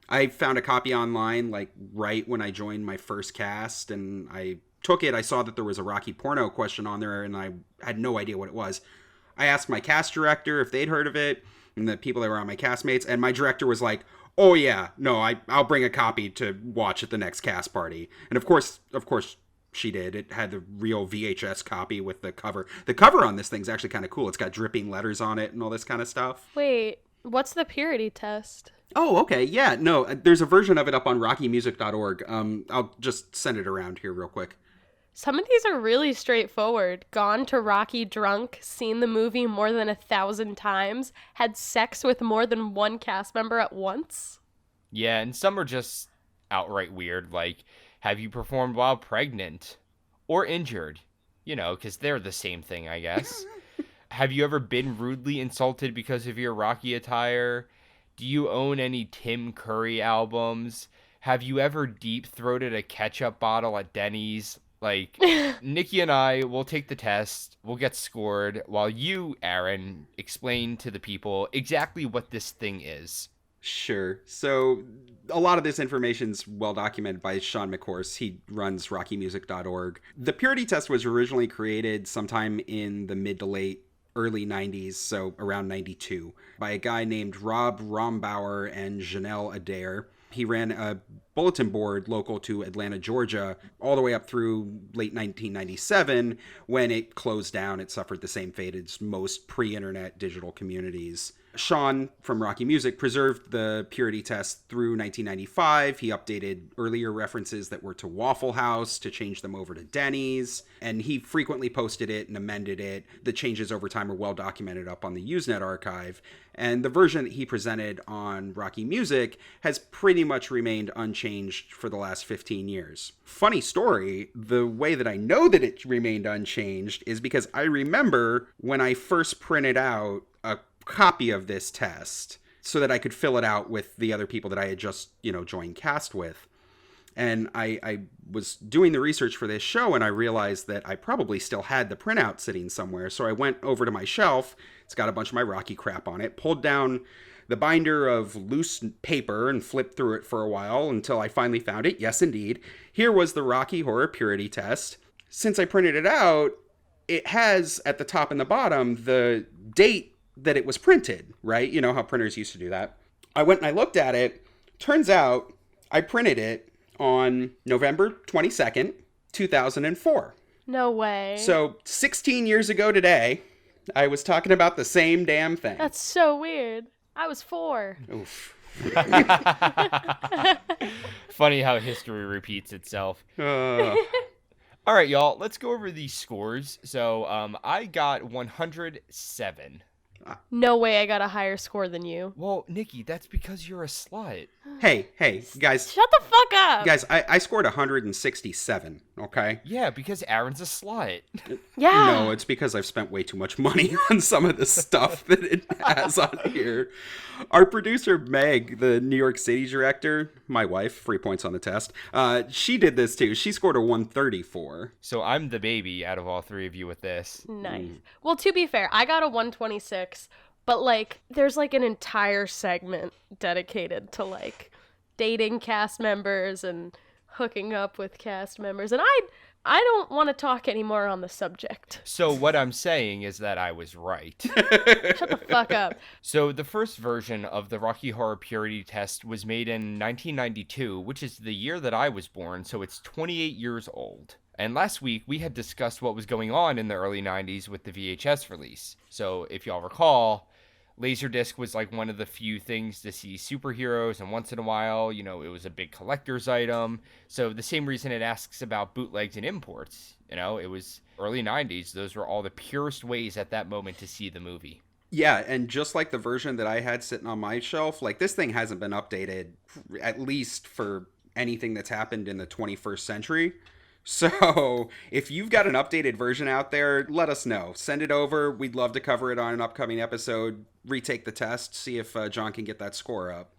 I found a copy online, like, right when I joined my first cast, and I took it. I saw that there was a Rocky porno question on there, and I had no idea what it was. I asked my cast director if they'd heard of it, and the people that were on my castmates, and my director was like, oh yeah, no, I'll bring a copy to watch at the next cast party. And of course she did. It had the real VHS copy with the cover. The cover on this thing's actually kind of cool. It's got dripping letters on it and all this kind of stuff. Wait, what's the purity test? Oh, okay. Yeah, no, there's a version of it up on rockymusic.org. I'll just send it around here real quick. Some of these are really straightforward. Gone to Rocky drunk, seen the movie more than 1,000 times, had sex with more than one cast member at once. Yeah, and some are just outright weird, like, have you performed while pregnant or injured? You know, because they're the same thing, I guess. Have you ever been rudely insulted because of your Rocky attire? Do you own any Tim Curry albums? Have you ever deep-throated a ketchup bottle at Denny's? Like, Nicki and I will take the test, we'll get scored, while you, Aaron, explain to the people exactly what this thing is. Sure. So a lot of this information's well documented by Sean McHorse. He runs rockymusic.org. The purity test was originally created sometime in the mid to late early 90s, so around 92, by a guy named Rob Rombauer and Janelle Adair. He ran a bulletin board local to Atlanta, Georgia, all the way up through late 1997, when it closed down. It suffered the same fate as most pre-internet digital communities. Sean from Rocky Music preserved the purity test through 1995. He updated earlier references that were to Waffle House to change them over to Denny's, and he frequently posted it and amended it. The changes over time are well documented up on the Usenet archive, and the version that he presented on Rocky Music has pretty much remained unchanged for the last 15 years. Funny story, the way that I know that it remained unchanged is because I remember when I first printed out a copy of this test so that I could fill it out with the other people that I had just, joined cast with. And I was doing the research for this show, and I realized that I probably still had the printout sitting somewhere. So I went over to my shelf. It's got a bunch of my Rocky crap on it. Pulled down the binder of loose paper and flipped through it for a while until I finally found it. Yes, indeed. Here was the Rocky Horror Purity Test. Since I printed it out, it has at the top and the bottom the date that it was printed, right? You know how printers used to do that. I went and I looked at it. Turns out I printed it on November 22nd, 2004. No way. So 16 years ago today, I was talking about the same damn thing. That's so weird. I was 4. Oof. Funny how history repeats itself. All right, y'all, let's go over these scores. So I got 107. No way I got a higher score than you. Well, Nicki, that's because you're a slut. Hey, guys. Shut the fuck up. Guys, I scored 167, okay? Yeah, because Aaron's a slut. Yeah. No, it's because I've spent way too much money on some of the stuff that it has on here. Our producer, Meg, the New York City director, my wife, 3 points on the test, she did this too. She scored a 134. So I'm the baby out of all three of you with this. Nice. Well, to be fair, I got a 126, but, like, there's, like, an entire segment dedicated to, like, dating cast members and hooking up with cast members, and I don't want to talk anymore on the subject. So what I'm saying is that I was right. Shut the fuck up. So the first version of the Rocky Horror Purity Test was made in 1992, which is the year that I was born, so it's 28 years old. And last week, we had discussed what was going on in the early 90s with the VHS release. So if y'all recall, Laserdisc was like one of the few things to see superheroes, and once in a while, you know, it was a big collector's item. So the same reason it asks about bootlegs and imports, you know, it was early 90s. Those were all the purest ways at that moment to see the movie. Yeah, and just like the version that I had sitting on my shelf, like, this thing hasn't been updated, at least for anything that's happened in the 21st century. So if you've got an updated version out there, let us know. Send it over. We'd love to cover it on an upcoming episode. Retake the test. See if John can get that score up.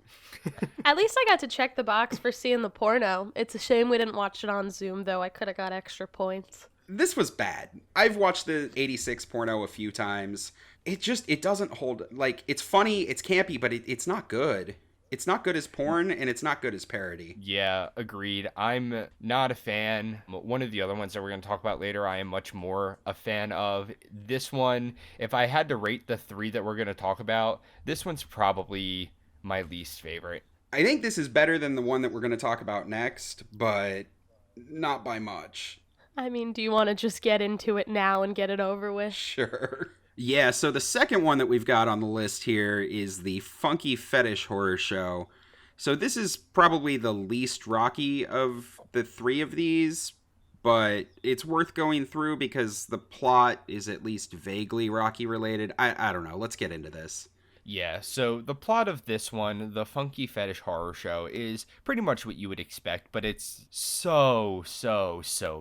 At least I got to check the box for seeing the porno. It's a shame we didn't watch it on Zoom, though. I could have got extra points. This was bad. I've watched the 86 porno a few times. It doesn't hold. Like, it's funny, it's campy, but it's not good. It's not good as porn, and it's not good as parody. Yeah, agreed. I'm not a fan. One of the other ones that we're going to talk about later, I am much more a fan of. This one, if I had to rate the three that we're going to talk about, this one's probably my least favorite. I think this is better than the one that we're going to talk about next, but not by much. I mean, do you want to just get into it now and get it over with? Sure. Yeah, so the second one that we've got on the list here is the Funky Fetish Horror Show. So this is probably the least Rocky of the three of these, but it's worth going through because the plot is at least vaguely Rocky related. I don't know. Let's get into this. Yeah, so the plot of this one, the Funky Fetish Horror Show, is pretty much what you would expect, but it's so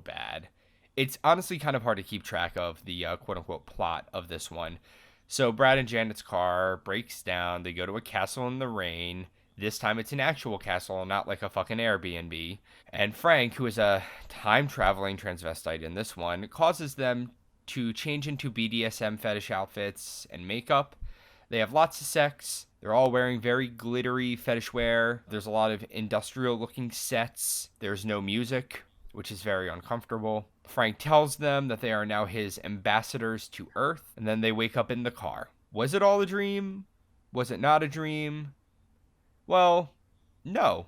bad. It's honestly kind of hard to keep track of the quote-unquote plot of this one. So Brad and Janet's car breaks down. They go to a castle in the rain. This time it's an actual castle, not like a fucking Airbnb. And Frank, who is a time-traveling transvestite in this one, causes them to change into BDSM fetish outfits and makeup. They have lots of sex. They're all wearing very glittery fetish wear. There's a lot of industrial-looking sets. There's no music, which is very uncomfortable. Frank tells them that they are now his ambassadors to Earth, and then they wake up in the car. Was it all a dream? Was it not a dream? Well, no.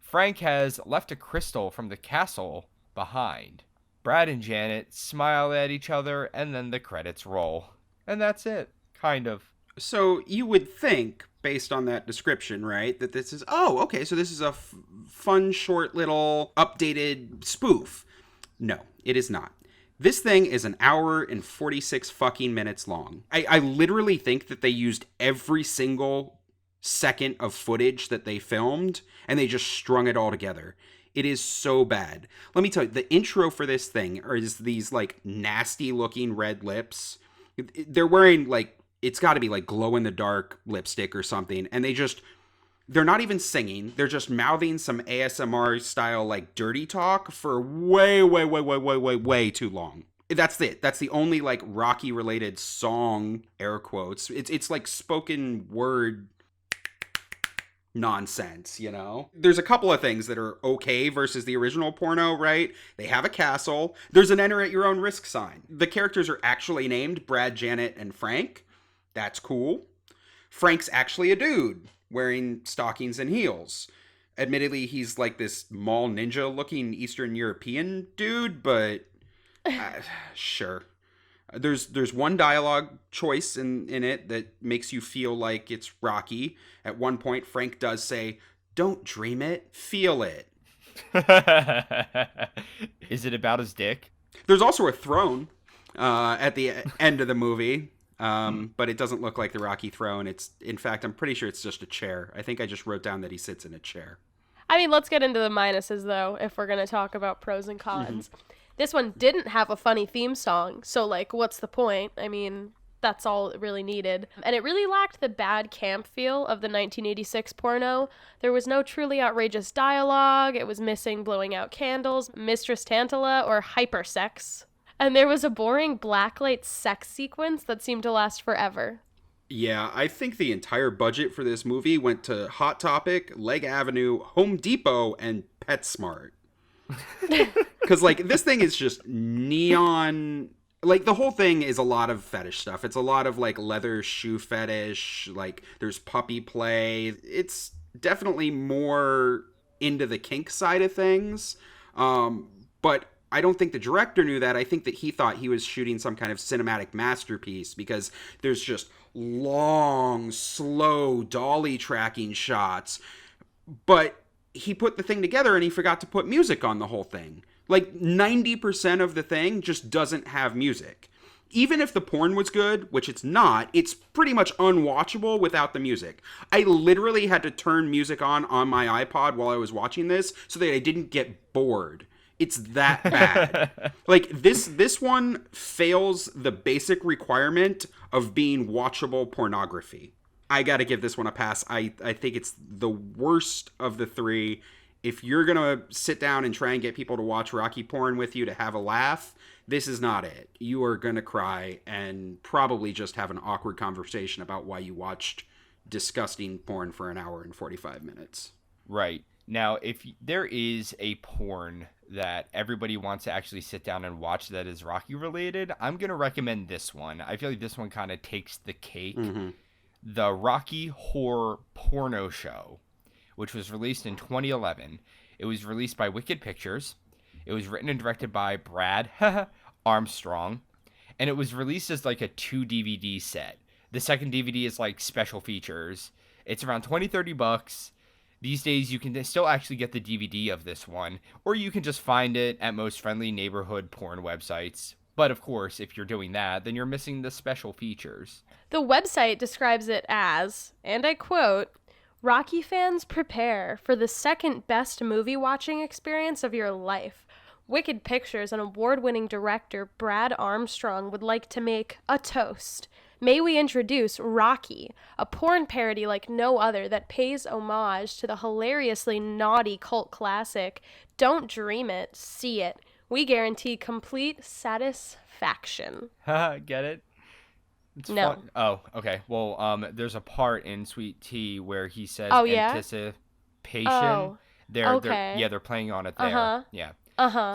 Frank has left a crystal from the castle behind. Brad and Janet smile at each other, and then the credits roll. And that's it, kind of. So you would think, based on that description, right, that this is, so this is a fun, short, little, updated spoof. No, it is not. This thing is an hour and 46 fucking minutes long. I literally think that they used every single second of footage that they filmed, and they just strung it all together. It is so bad. Let me tell you, the intro for this thing is these, like, nasty-looking red lips. They're wearing, like, it's got to be like glow-in-the-dark lipstick or something. And they're not even singing. They're just mouthing some ASMR style like dirty talk for way too long. That's it. That's the only like Rocky related song, air quotes. It's like spoken word nonsense, you know? There's a couple of things that are okay versus the original porno, right? They have a castle. There's an enter at your own risk sign. The characters are actually named Brad, Janet, and Frank. That's cool. Frank's actually a dude wearing stockings and heels. Admittedly, he's like this mall ninja looking Eastern European dude, but sure. There's one dialogue choice in it that makes you feel like it's Rocky. At one point, Frank does say, "Don't dream it, feel it." Is it about his dick? There's also a throne at the end of the movie. But it doesn't look like the Rocky throne. In fact, I'm pretty sure it's just a chair. I think I just wrote down that he sits in a chair. I mean, let's get into the minuses, though, if we're going to talk about pros and cons. This one didn't have a funny theme song, so, like, what's the point? I mean, that's all it really needed. And it really lacked the bad camp feel of the 1986 porno. There was no truly outrageous dialogue, it was missing blowing out candles, Mistress Tantala, or hypersex. And there was a boring blacklight sex sequence that seemed to last forever. Yeah, I think the entire budget for this movie went to Hot Topic, Leg Avenue, Home Depot, and PetSmart. Because, like, this thing is just neon. Like, the whole thing is a lot of fetish stuff. It's a lot of, like, leather shoe fetish. Like, there's puppy play. It's definitely more into the kink side of things. But I don't think the director knew that. I think that he thought he was shooting some kind of cinematic masterpiece because there's just long, slow dolly tracking shots. But he put the thing together and he forgot to put music on the whole thing. Like 90% of the thing just doesn't have music. Even if the porn was good, which it's not, it's pretty much unwatchable without the music. I literally had to turn music on my iPod while I was watching this so that I didn't get bored. It's that bad. Like, this one fails the basic requirement of being watchable pornography. I gotta give this one a pass. I think it's the worst of the three. If you're gonna sit down and try and get people to watch Rocky porn with you to have a laugh, this is not it. You are gonna cry and probably just have an awkward conversation about why you watched disgusting porn for an hour and 45 minutes. Right. Now, if there is a porn that everybody wants to actually sit down and watch that is Rocky related, I'm going to recommend this one. I feel like this one kind of takes the cake. The Rocky Horror Porno Show, which was released in 2011. It was released by Wicked Pictures. It was written and directed by Brad Armstrong. And it was released as like a 2 DVD set. The second DVD is like special features. It's around $20-$30. These days, you can still actually get the DVD of this one, or you can just find it at most friendly neighborhood porn websites. But of course, if you're doing that, then you're missing the special features. The website describes it as, and I quote, "Rocky fans prepare for the second best movie watching experience of your life. Wicked Pictures and award-winning director Brad Armstrong would like to make a toast. May we introduce Rocky, a porn parody like no other that pays homage to the hilariously naughty cult classic. Don't dream it, see it. We guarantee complete satisfaction." Get it? It's no. Fun. Oh, okay. Well, there's a part in Sweet Tea where he says anticipation. Oh, They're playing on it there. Yeah.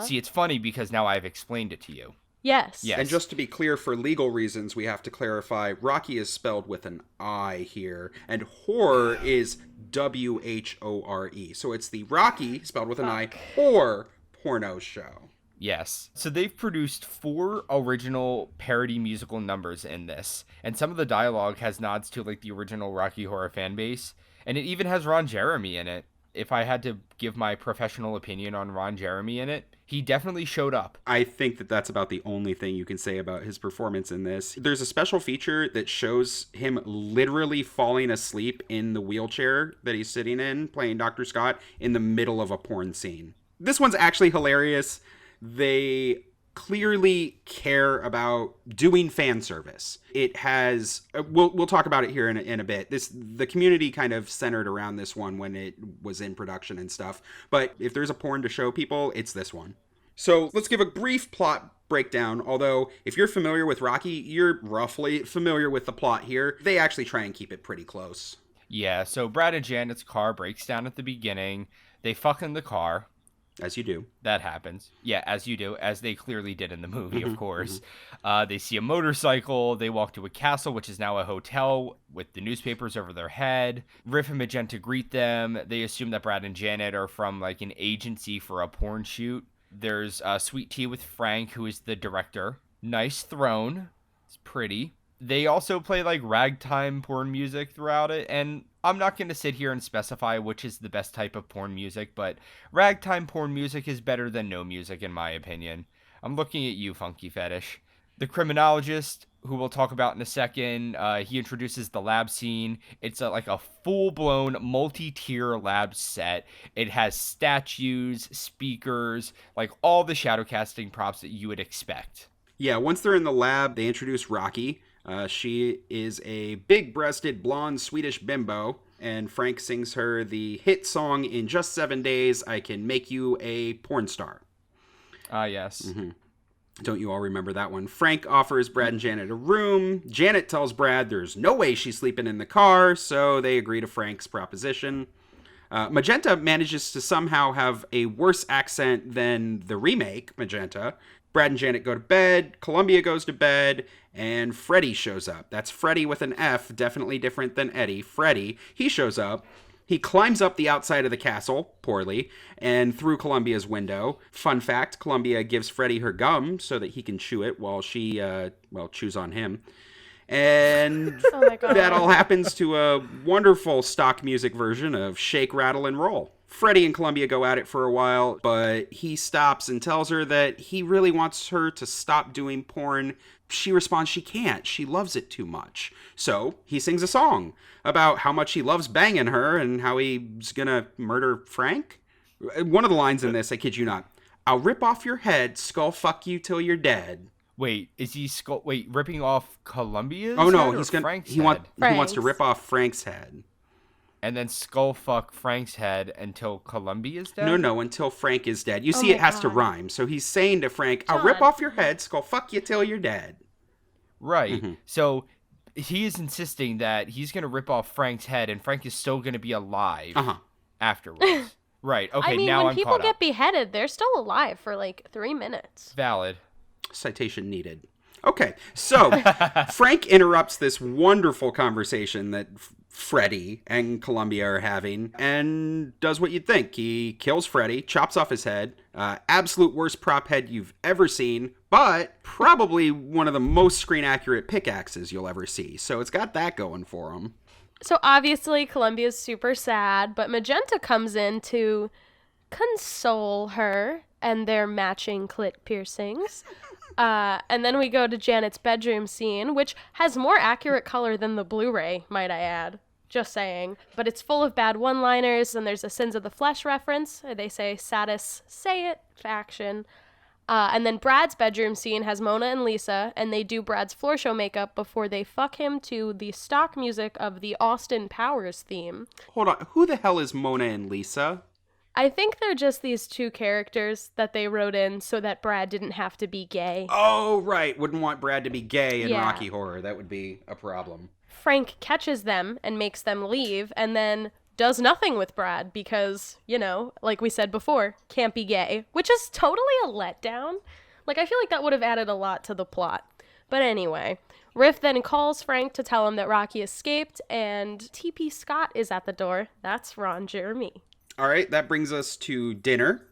See, it's funny because now I've explained it to you. Yes. And just to be clear, for legal reasons, we have to clarify, Rocky is spelled with an I here, and horror is W-H-O-R-E. So it's the Rocky, spelled with an I, horror porno show. Yes. So they've produced 4 original parody musical numbers in this, and some of the dialogue has nods to like the original Rocky Horror fan base, and it even has Ron Jeremy in it. If I had to give my professional opinion on Ron Jeremy in it, he definitely showed up. I think that that's about the only thing you can say about his performance in this. There's a special feature that shows him literally falling asleep in the wheelchair that he's sitting in, playing Dr. Scott, in the middle of a porn scene. This one's actually hilarious. They clearly care about doing fan service. It has we'll talk about it here in a bit. The community kind of centered around this one when it was in production and stuff. But if there's a porn to show people, it's this one. So let's give a brief plot breakdown. Although if you're familiar with Rocky, you're roughly familiar with the plot here. They actually try and keep it pretty close. Yeah, so Brad and Janet's car breaks down at the beginning. They fuck in the car. As you do. That happens. Yeah, as you do, as they clearly did in the movie, of course. They see a motorcycle. They walk to a castle, which is now a hotel, with the newspapers over their head. Riff and Magenta greet them. They assume that Brad and Janet are from, like, an agency for a porn shoot. There's Sweet Tea with Frank, who is the director. Nice throne. It's pretty. They also play, like, ragtime porn music throughout it, and I'm not going to sit here and specify which is the best type of porn music, but ragtime porn music is better than no music, in my opinion. I'm looking at you, Funky Fetish. The criminologist, who we'll talk about in a second. He introduces the lab scene. It's like a full-blown multi-tier lab set. It has statues, speakers, like all the shadowcasting props that you would expect. Yeah, once they're in the lab, they introduce Rocky. She is a big-breasted, blonde Swedish bimbo, and Frank sings her the hit song, "In Just 7 Days, I Can Make You a Porn Star." Yes. Mm-hmm. Don't you all remember that one? Frank offers Brad and Janet a room. Janet tells Brad there's no way she's sleeping in the car, so they agree to Frank's proposition. Magenta manages to somehow have a worse accent than the remake, Magenta. Brad and Janet go to bed, Columbia goes to bed, and Freddie shows up. That's Freddie with an F, definitely different than Eddie. Freddie, he shows up. He climbs up the outside of the castle, poorly, and through Columbia's window. Fun fact, Columbia gives Freddie her gum so that he can chew it while she, chews on him. And Oh my God. that all happens to a wonderful stock music version of Shake, Rattle, and Roll. Freddie and Columbia go at it for a while, but he stops and tells her that he really wants her to stop doing porn. She responds she can't. She loves it too much. So he sings a song about how much he loves banging her and how he's gonna murder Frank. One of the lines in this, I kid you not, "I'll rip off your head, skull fuck you till you're dead." Wait, is he ripping off Columbia's Oh no, head he's or gonna Frank's he head? wants to rip off Frank's head. And then skull fuck Frank's head until Columbia's dead? No, until Frank is dead. You Oh see, my it has to God. rhyme. So he's saying to Frank, "I'll rip John. off your head, skull fuck you till you're dead." Right. Mm-hmm. So he is insisting that he's going to rip off Frank's head and Frank is still going to be alive afterwards. Right. Okay, I mean, now when I'm people caught get up. beheaded, they're still alive for like 3 minutes. Valid. Citation needed. Okay, so Frank interrupts this wonderful conversation that Freddie and Columbia are having and does what you'd think. He kills Freddie, chops off his head. Absolute worst prop head you've ever seen, but probably one of the most screen-accurate pickaxes you'll ever see. So it's got that going for him. So obviously Columbia's super sad, but Magenta comes in to console her and their matching clit piercings. And then we go to Janet's bedroom scene, which has more accurate color than the Blu-ray, might I add. Just saying. But it's full of bad one-liners, and there's a Sins of the Flesh reference. They say, "Satis, say it," faction. And then Brad's bedroom scene has Mona and Lisa, and they do Brad's floor show makeup before they fuck him to the stock music of the Austin Powers theme. Hold on, who the hell is Mona and Lisa? I think they're just these two characters that they wrote in so that Brad didn't have to be gay. Oh, right. Wouldn't want Brad to be gay in Yeah. Rocky Horror. That would be a problem. Frank catches them and makes them leave, and then does nothing with Brad because, like we said before, can't be gay, which is totally a letdown. Like, I feel like that would have added a lot to the plot. But anyway, Riff then calls Frank to tell him that Rocky escaped, and T.P. Scott is at the door. That's Ron Jeremy. All right, that brings us to dinner,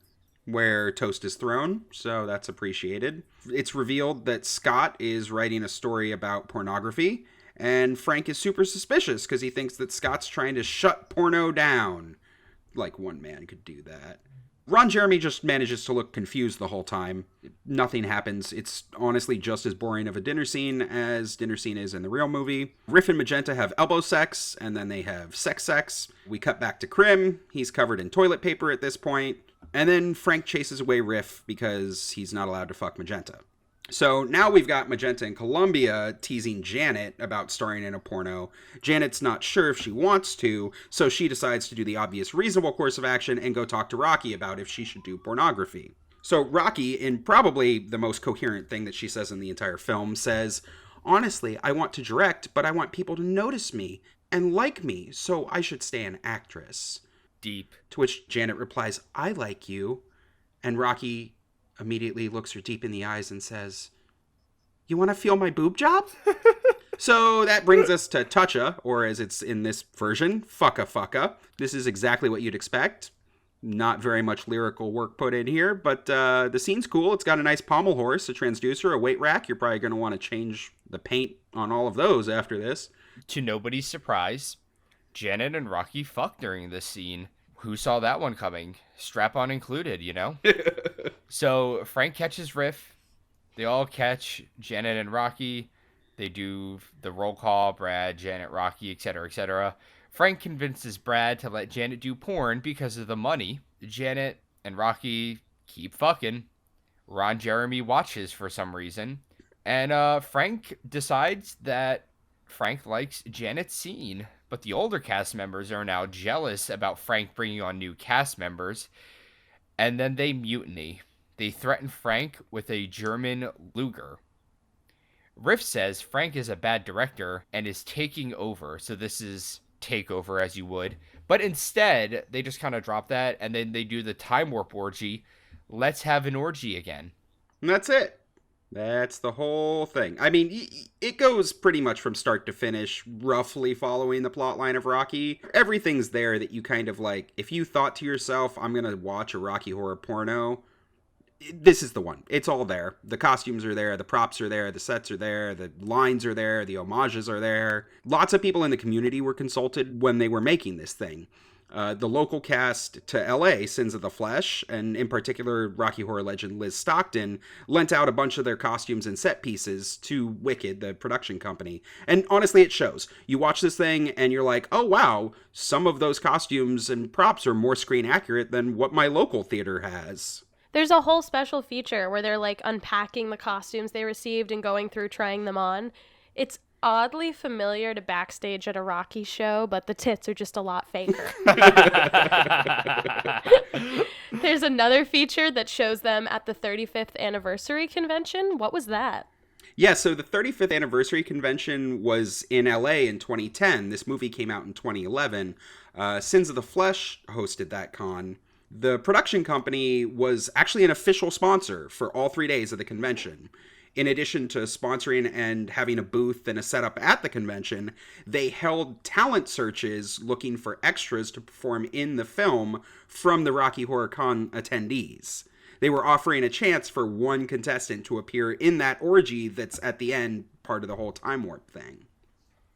where toast is thrown, so that's appreciated. It's revealed that Scott is writing a story about pornography, and Frank is super suspicious because he thinks that Scott's trying to shut porno down. Like one man could do that. Ron Jeremy just manages to look confused the whole time. Nothing happens. It's honestly just as boring of a dinner scene as dinner scene is in the real movie. Riff and Magenta have elbow sex, and then they have sex. We cut back to Krim. He's covered in toilet paper at this point. And then Frank chases away Riff because he's not allowed to fuck Magenta. So now we've got Magenta and Columbia teasing Janet about starring in a porno. Janet's not sure if she wants to, so she decides to do the obvious reasonable course of action and go talk to Rocky about if she should do pornography. So Rocky, in probably the most coherent thing that she says in the entire film, says, "Honestly, I want to direct, but I want people to notice me and like me, so I should stay an actress." Deep. To which Janet replies, "I like you." And Rocky immediately looks her deep in the eyes and says, "You want to feel my boob job?" So that brings us to Toucha, or as it's in this version, Fucka. This is exactly what you'd expect. Not very much lyrical work put in here, but the scene's cool. It's got a nice pommel horse, a transducer, a weight rack. You're probably going to want to change the paint on all of those after this. To nobody's surprise, Janet and Rocky fuck during this scene. Who saw that one coming? Strap-on included, So Frank catches Riff. They all catch Janet and Rocky. They do the roll call, Brad, Janet, Rocky, etc., etc. Frank convinces Brad to let Janet do porn because of the money. Janet and Rocky keep fucking. Ron Jeremy watches for some reason. And Frank decides that Frank likes Janet's scene. But the older cast members are now jealous about Frank bringing on new cast members. And then they mutiny. They threaten Frank with a German Luger. Riff says Frank is a bad director and is taking over. So this is takeover as you would. But instead, they just kind of drop that. And then they do the time warp orgy. Let's have an orgy again. And that's it. That's the whole thing. I mean, it goes pretty much from start to finish, roughly following the plot line of Rocky. Everything's there that you kind of like, if you thought to yourself, I'm going to watch a Rocky Horror porno, this is the one. It's all there. The costumes are there, the props are there, the sets are there, the lines are there, the homages are there. Lots of people in the community were consulted when they were making this thing. The local cast to LA, Sins of the Flesh, and in particular Rocky Horror legend Liz Stockton, lent out a bunch of their costumes and set pieces to Wicked, the production company. And honestly, it shows. You watch this thing and you're like, oh wow, some of those costumes and props are more screen accurate than what my local theater has. There's a whole special feature where they're like unpacking the costumes they received and going through trying them on. It's oddly familiar to backstage at a Rocky show, but the tits are just a lot faker. There's another feature that shows them at the 35th anniversary convention. What was that? Yeah, so the 35th anniversary convention was in LA in 2010. This movie came out in 2011. Sins of the Flesh hosted that con. The production company was actually an official sponsor for all 3 days of the convention. In addition to sponsoring and having a booth and a setup at the convention, they held talent searches looking for extras to perform in the film from the Rocky Horror Con attendees. They were offering a chance for one contestant to appear in that orgy that's at the end, part of the whole time warp thing.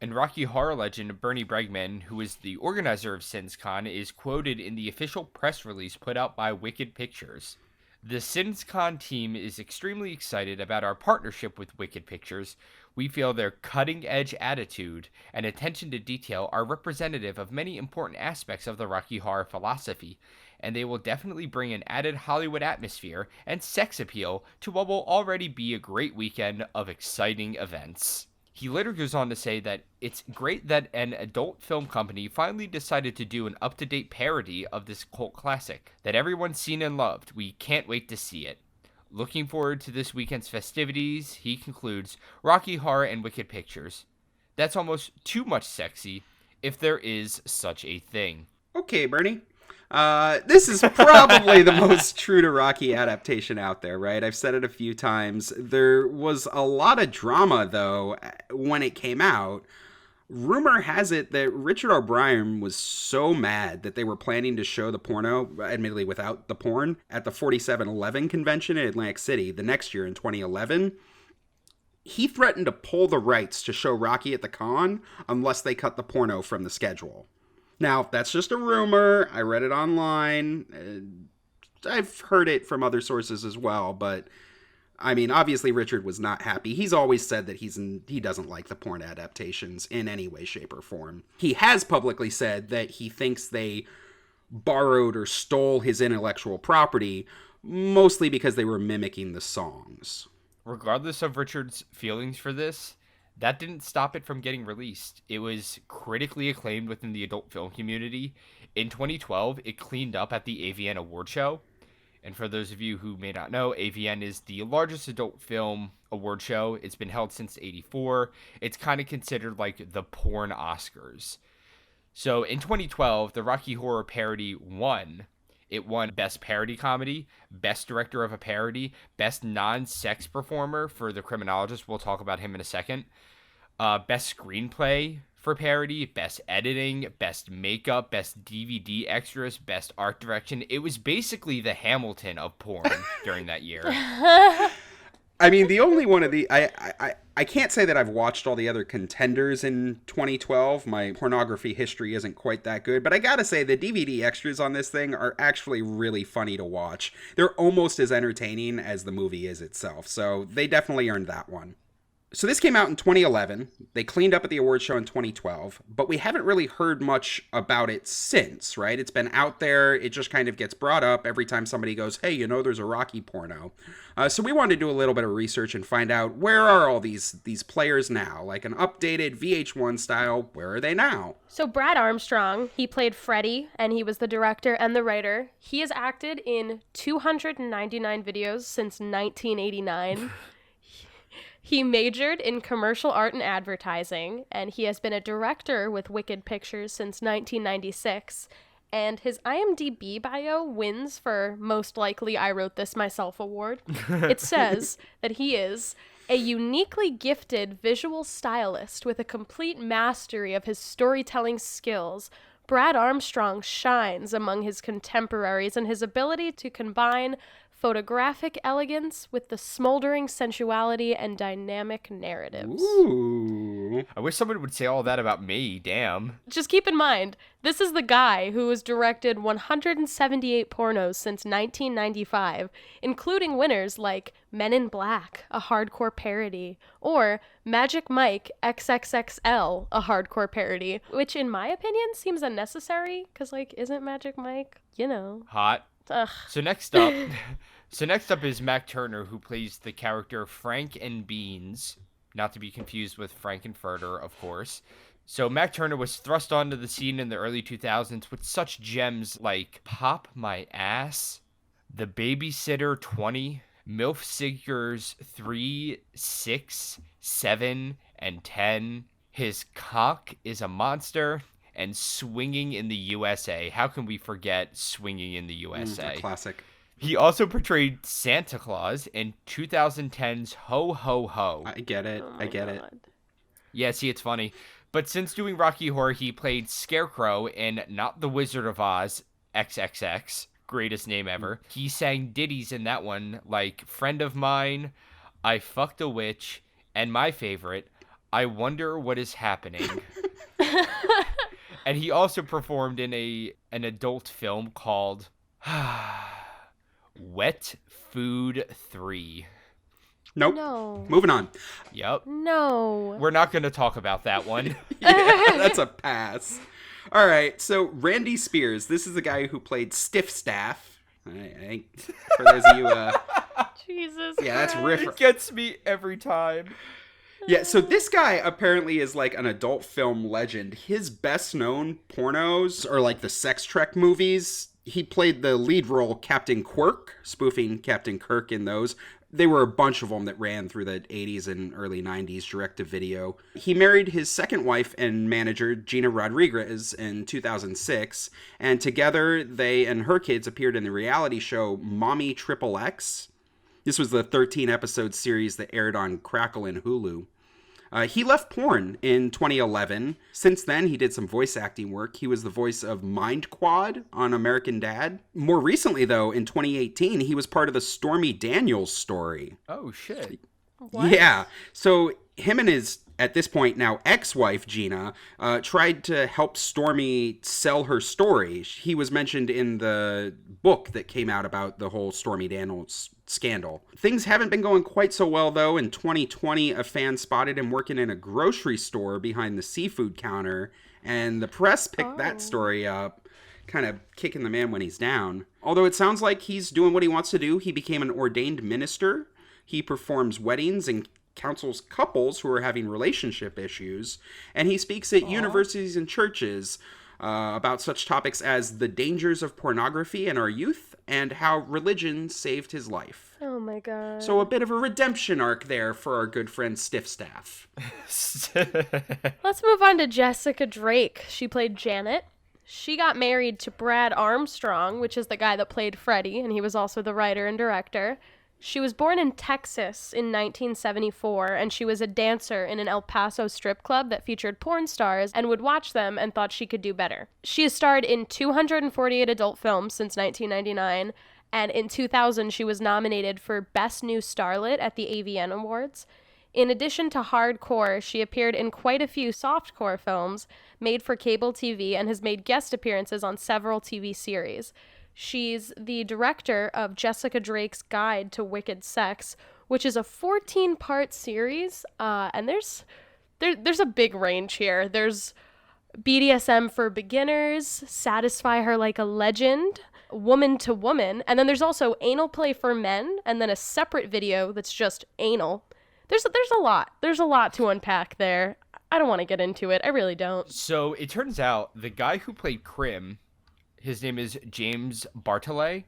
And Rocky Horror legend Bernie Bregman, who is the organizer of SinsCon, is quoted in the official press release put out by Wicked Pictures. The SinsCon team is extremely excited about our partnership with Wicked Pictures. We feel their cutting-edge attitude and attention to detail are representative of many important aspects of the Rocky Horror philosophy, and they will definitely bring an added Hollywood atmosphere and sex appeal to what will already be a great weekend of exciting events. He later goes on to say that it's great that an adult film company finally decided to do an up-to-date parody of this cult classic that everyone's seen and loved. We can't wait to see it. Looking forward to this weekend's festivities, he concludes, Rocky Horror and Wicked Pictures. That's almost too much sexy, if there is such a thing. Okay, Bernie. This is probably the most true to Rocky adaptation out there, right? I've said it a few times. There was a lot of drama, though, when it came out. Rumor has it that Richard O'Brien was so mad that they were planning to show the porno, admittedly without the porn, at the 4711 convention in Atlantic City the next year in 2011. He threatened to pull the rights to show Rocky at the con unless they cut the porno from the schedule. Now, that's just a rumor. I read it online. I've heard it from other sources as well, but I mean, obviously Richard was not happy. He's always said that he doesn't like the porn adaptations in any way, shape, or form. He has publicly said that he thinks they borrowed or stole his intellectual property, mostly because they were mimicking the songs. Regardless of Richard's feelings for this, that didn't stop it from getting released. It was critically acclaimed within the adult film community. In 2012, it cleaned up at the AVN Award Show. And for those of you who may not know, AVN is the largest adult film award show. It's been held since '84. It's kind of considered like the porn Oscars. So in 2012, the Rocky Horror parody won. It won Best Parody Comedy, Best Director of a Parody, Best Non-Sex Performer for The Criminologist. We'll talk about him in a second. Best Screenplay for Parody, Best Editing, Best Makeup, Best DVD Extras, Best Art Direction. It was basically the Hamilton of porn during that year. I mean, the only one of the... I can't say that I've watched all the other contenders in 2012. My pornography history isn't quite that good. But I gotta say, the DVD extras on this thing are actually really funny to watch. They're almost as entertaining as the movie is itself. So they definitely earned that one. So this came out in 2011. They cleaned up at the awards show in 2012, but we haven't really heard much about it since, right? It's been out there. It just kind of gets brought up every time somebody goes, hey, there's a Rocky porno. So we wanted to do a little bit of research and find out, where are all these players now? Like an updated VH1 style, where are they now? So Brad Armstrong, he played Freddie, and he was the director and the writer. He has acted in 299 videos since 1989. He majored in commercial art and advertising, and he has been a director with Wicked Pictures since 1996. And his IMDb bio wins for Most Likely I Wrote This Myself award. It says that he is a uniquely gifted visual stylist with a complete mastery of his storytelling skills. Brad Armstrong shines among his contemporaries in his ability to combine photographic elegance with the smoldering sensuality and dynamic narratives. Ooh. I wish someone would say all that about me, damn. Just keep in mind, this is the guy who has directed 178 pornos since 1995, including winners like Men in Black, a hardcore parody, or Magic Mike XXXL, a hardcore parody, which in my opinion seems unnecessary, because isn't Magic Mike, Hot. Ugh. So next up is Mac Turner, who plays the character Frank and Beans, not to be confused with Frankenfurter, of course. So Mac Turner was thrust onto the scene in the early 2000s with such gems like Pop My Ass, The Babysitter 20, MILF Seekers 3, 6, 7, and 10, His Cock is a Monster, and Swinging in the USA. How can we forget Swinging in the USA? A classic. He also portrayed Santa Claus in 2010's Ho Ho Ho. I get it. Oh I get my it. God. Yeah, see, it's funny. But since doing Rocky Horror, he played Scarecrow in Not the Wizard of Oz, XXX. Greatest name ever. He sang ditties in that one, like Friend of Mine, I Fucked a Witch, and my favorite, I Wonder What Is Happening. And he also performed in an adult film called Wet Food 3. Nope. No. Moving on. Yep. No. We're not going to talk about that one. Yeah, that's a pass. All right, so Randy Spears. This is the guy who played Stiff Staff. For those of you, Jesus. yeah, that's Christ. riff. It gets me every time. Yeah, so this guy apparently is like an adult film legend. His best known pornos are like the Sex Trek movies. He played the lead role Captain Quirk, spoofing Captain Kirk in those. There were a bunch of them that ran through the 80s and early 90s direct-to-video. He married his second wife and manager, Gina Rodriguez, in 2006, and together they and her kids appeared in the reality show Mommy Triple X. This was the 13-episode series that aired on Crackle and Hulu. He left porn in 2011. Since then, he did some voice acting work. He was the voice of Mind Quad on American Dad. More recently, though, in 2018, he was part of the Stormy Daniels story. Oh, shit. What? Yeah. So him and his, at this point now, ex-wife, Gina, tried to help Stormy sell her story. He was mentioned in the book that came out about the whole Stormy Daniels scandal. Things haven't been going quite so well, though. In 2020, a fan spotted him working in a grocery store behind the seafood counter, and the press picked that story up, kind of kicking the man when he's down. Although it sounds like he's doing what he wants to do. He became an ordained minister. He performs weddings and counsels couples who are having relationship issues, and he speaks at universities and churches about such topics as the dangers of pornography in our youth and how religion saved his life. Oh my God. So a bit of a redemption arc there for our good friend Stiff Staff. Let's move on to Jessica Drake. She played Janet. She got married to Brad Armstrong, which is the guy that played Freddie, and he was also the writer and director. She was born in Texas in 1974, and she was a dancer in an El Paso strip club that featured porn stars and would watch them and thought she could do better. She has starred in 248 adult films since 1999, and in 2000 she was nominated for Best New Starlet at the AVN Awards. In addition to hardcore, she appeared in quite a few softcore films made for cable TV and has made guest appearances on several TV series. She's the director of Jessica Drake's Guide to Wicked Sex, which is a 14-part series. And there's a big range here. There's BDSM for beginners, Satisfy Her Like a Legend, Woman to Woman, and then there's also anal play for men, and then a separate video that's just anal. There's a lot. There's a lot to unpack there. I don't want to get into it. I really don't. So it turns out the guy who played Krim, his name is James Bartolet,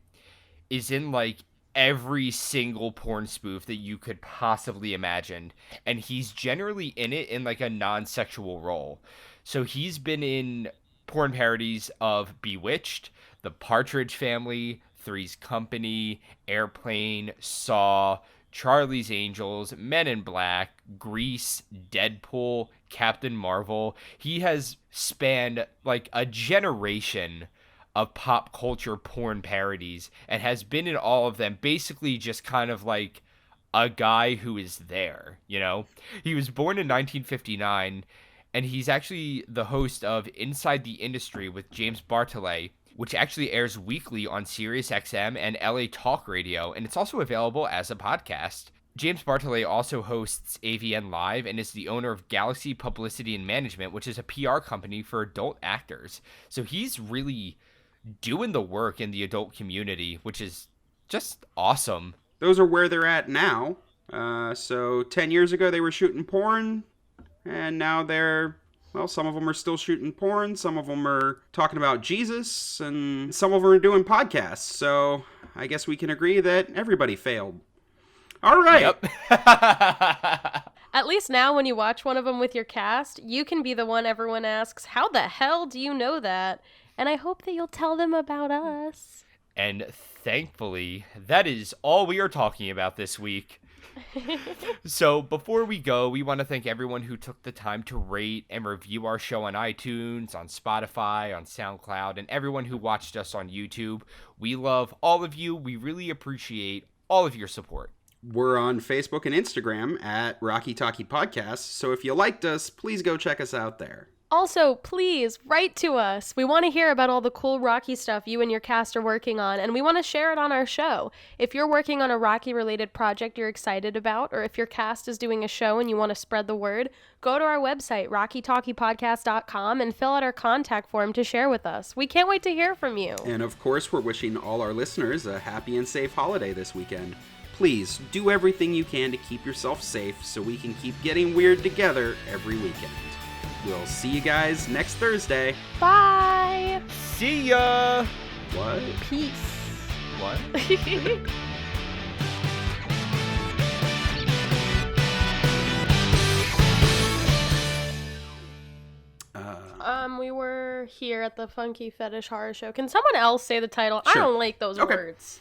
is in like every single porn spoof that you could possibly imagine, and he's generally in it in like a non-sexual role. So he's been in porn parodies of Bewitched, The Partridge Family, Three's Company, Airplane, Saw, Charlie's Angels, Men in Black, Grease, Deadpool, Captain Marvel. He has spanned like a generation of pop culture porn parodies and has been in all of them, basically just kind of like a guy who is there, you know? He was born in 1959, and he's actually the host of Inside the Industry with James Bartolet, which actually airs weekly on Sirius XM and LA Talk Radio, and it's also available as a podcast. James Bartolet also hosts AVN Live and is the owner of Galaxy Publicity and Management, which is a PR company for adult actors. So he's really doing the work in the adult community, which is just awesome. Those are where they're at now. So 10 years ago they were shooting porn, and now some of them are still shooting porn, some of them are talking about Jesus, and some of them are doing podcasts. So I guess we can agree that everybody failed. All right. Yep. At least now when you watch one of them with your cast, you can be the one everyone asks, how the hell do you know that? And I hope that you'll tell them about us. And thankfully, that is all we are talking about this week. So before we go, we want to thank everyone who took the time to rate and review our show on iTunes, on Spotify, on SoundCloud, and everyone who watched us on YouTube. We love all of you. We really appreciate all of your support. We're on Facebook and Instagram at Rocky Talkie Podcast, so if you liked us, please go check us out there. Also, please write to us. We want to hear about all the cool Rocky stuff you and your cast are working on, and we want to share it on our show. If you're working on a Rocky-related project you're excited about, or if your cast is doing a show and you want to spread the word, go to our website, rockytalkiepodcast.com, and fill out our contact form to share with us. We can't wait to hear from you. And of course, we're wishing all our listeners a happy and safe holiday this weekend. Please do everything you can to keep yourself safe so we can keep getting weird together every weekend. We'll see you guys next Thursday. Bye. See ya. What? Peace. What? We were here at the Funky Fetish Horror Show. Can someone else say the title? Sure. I don't like those words.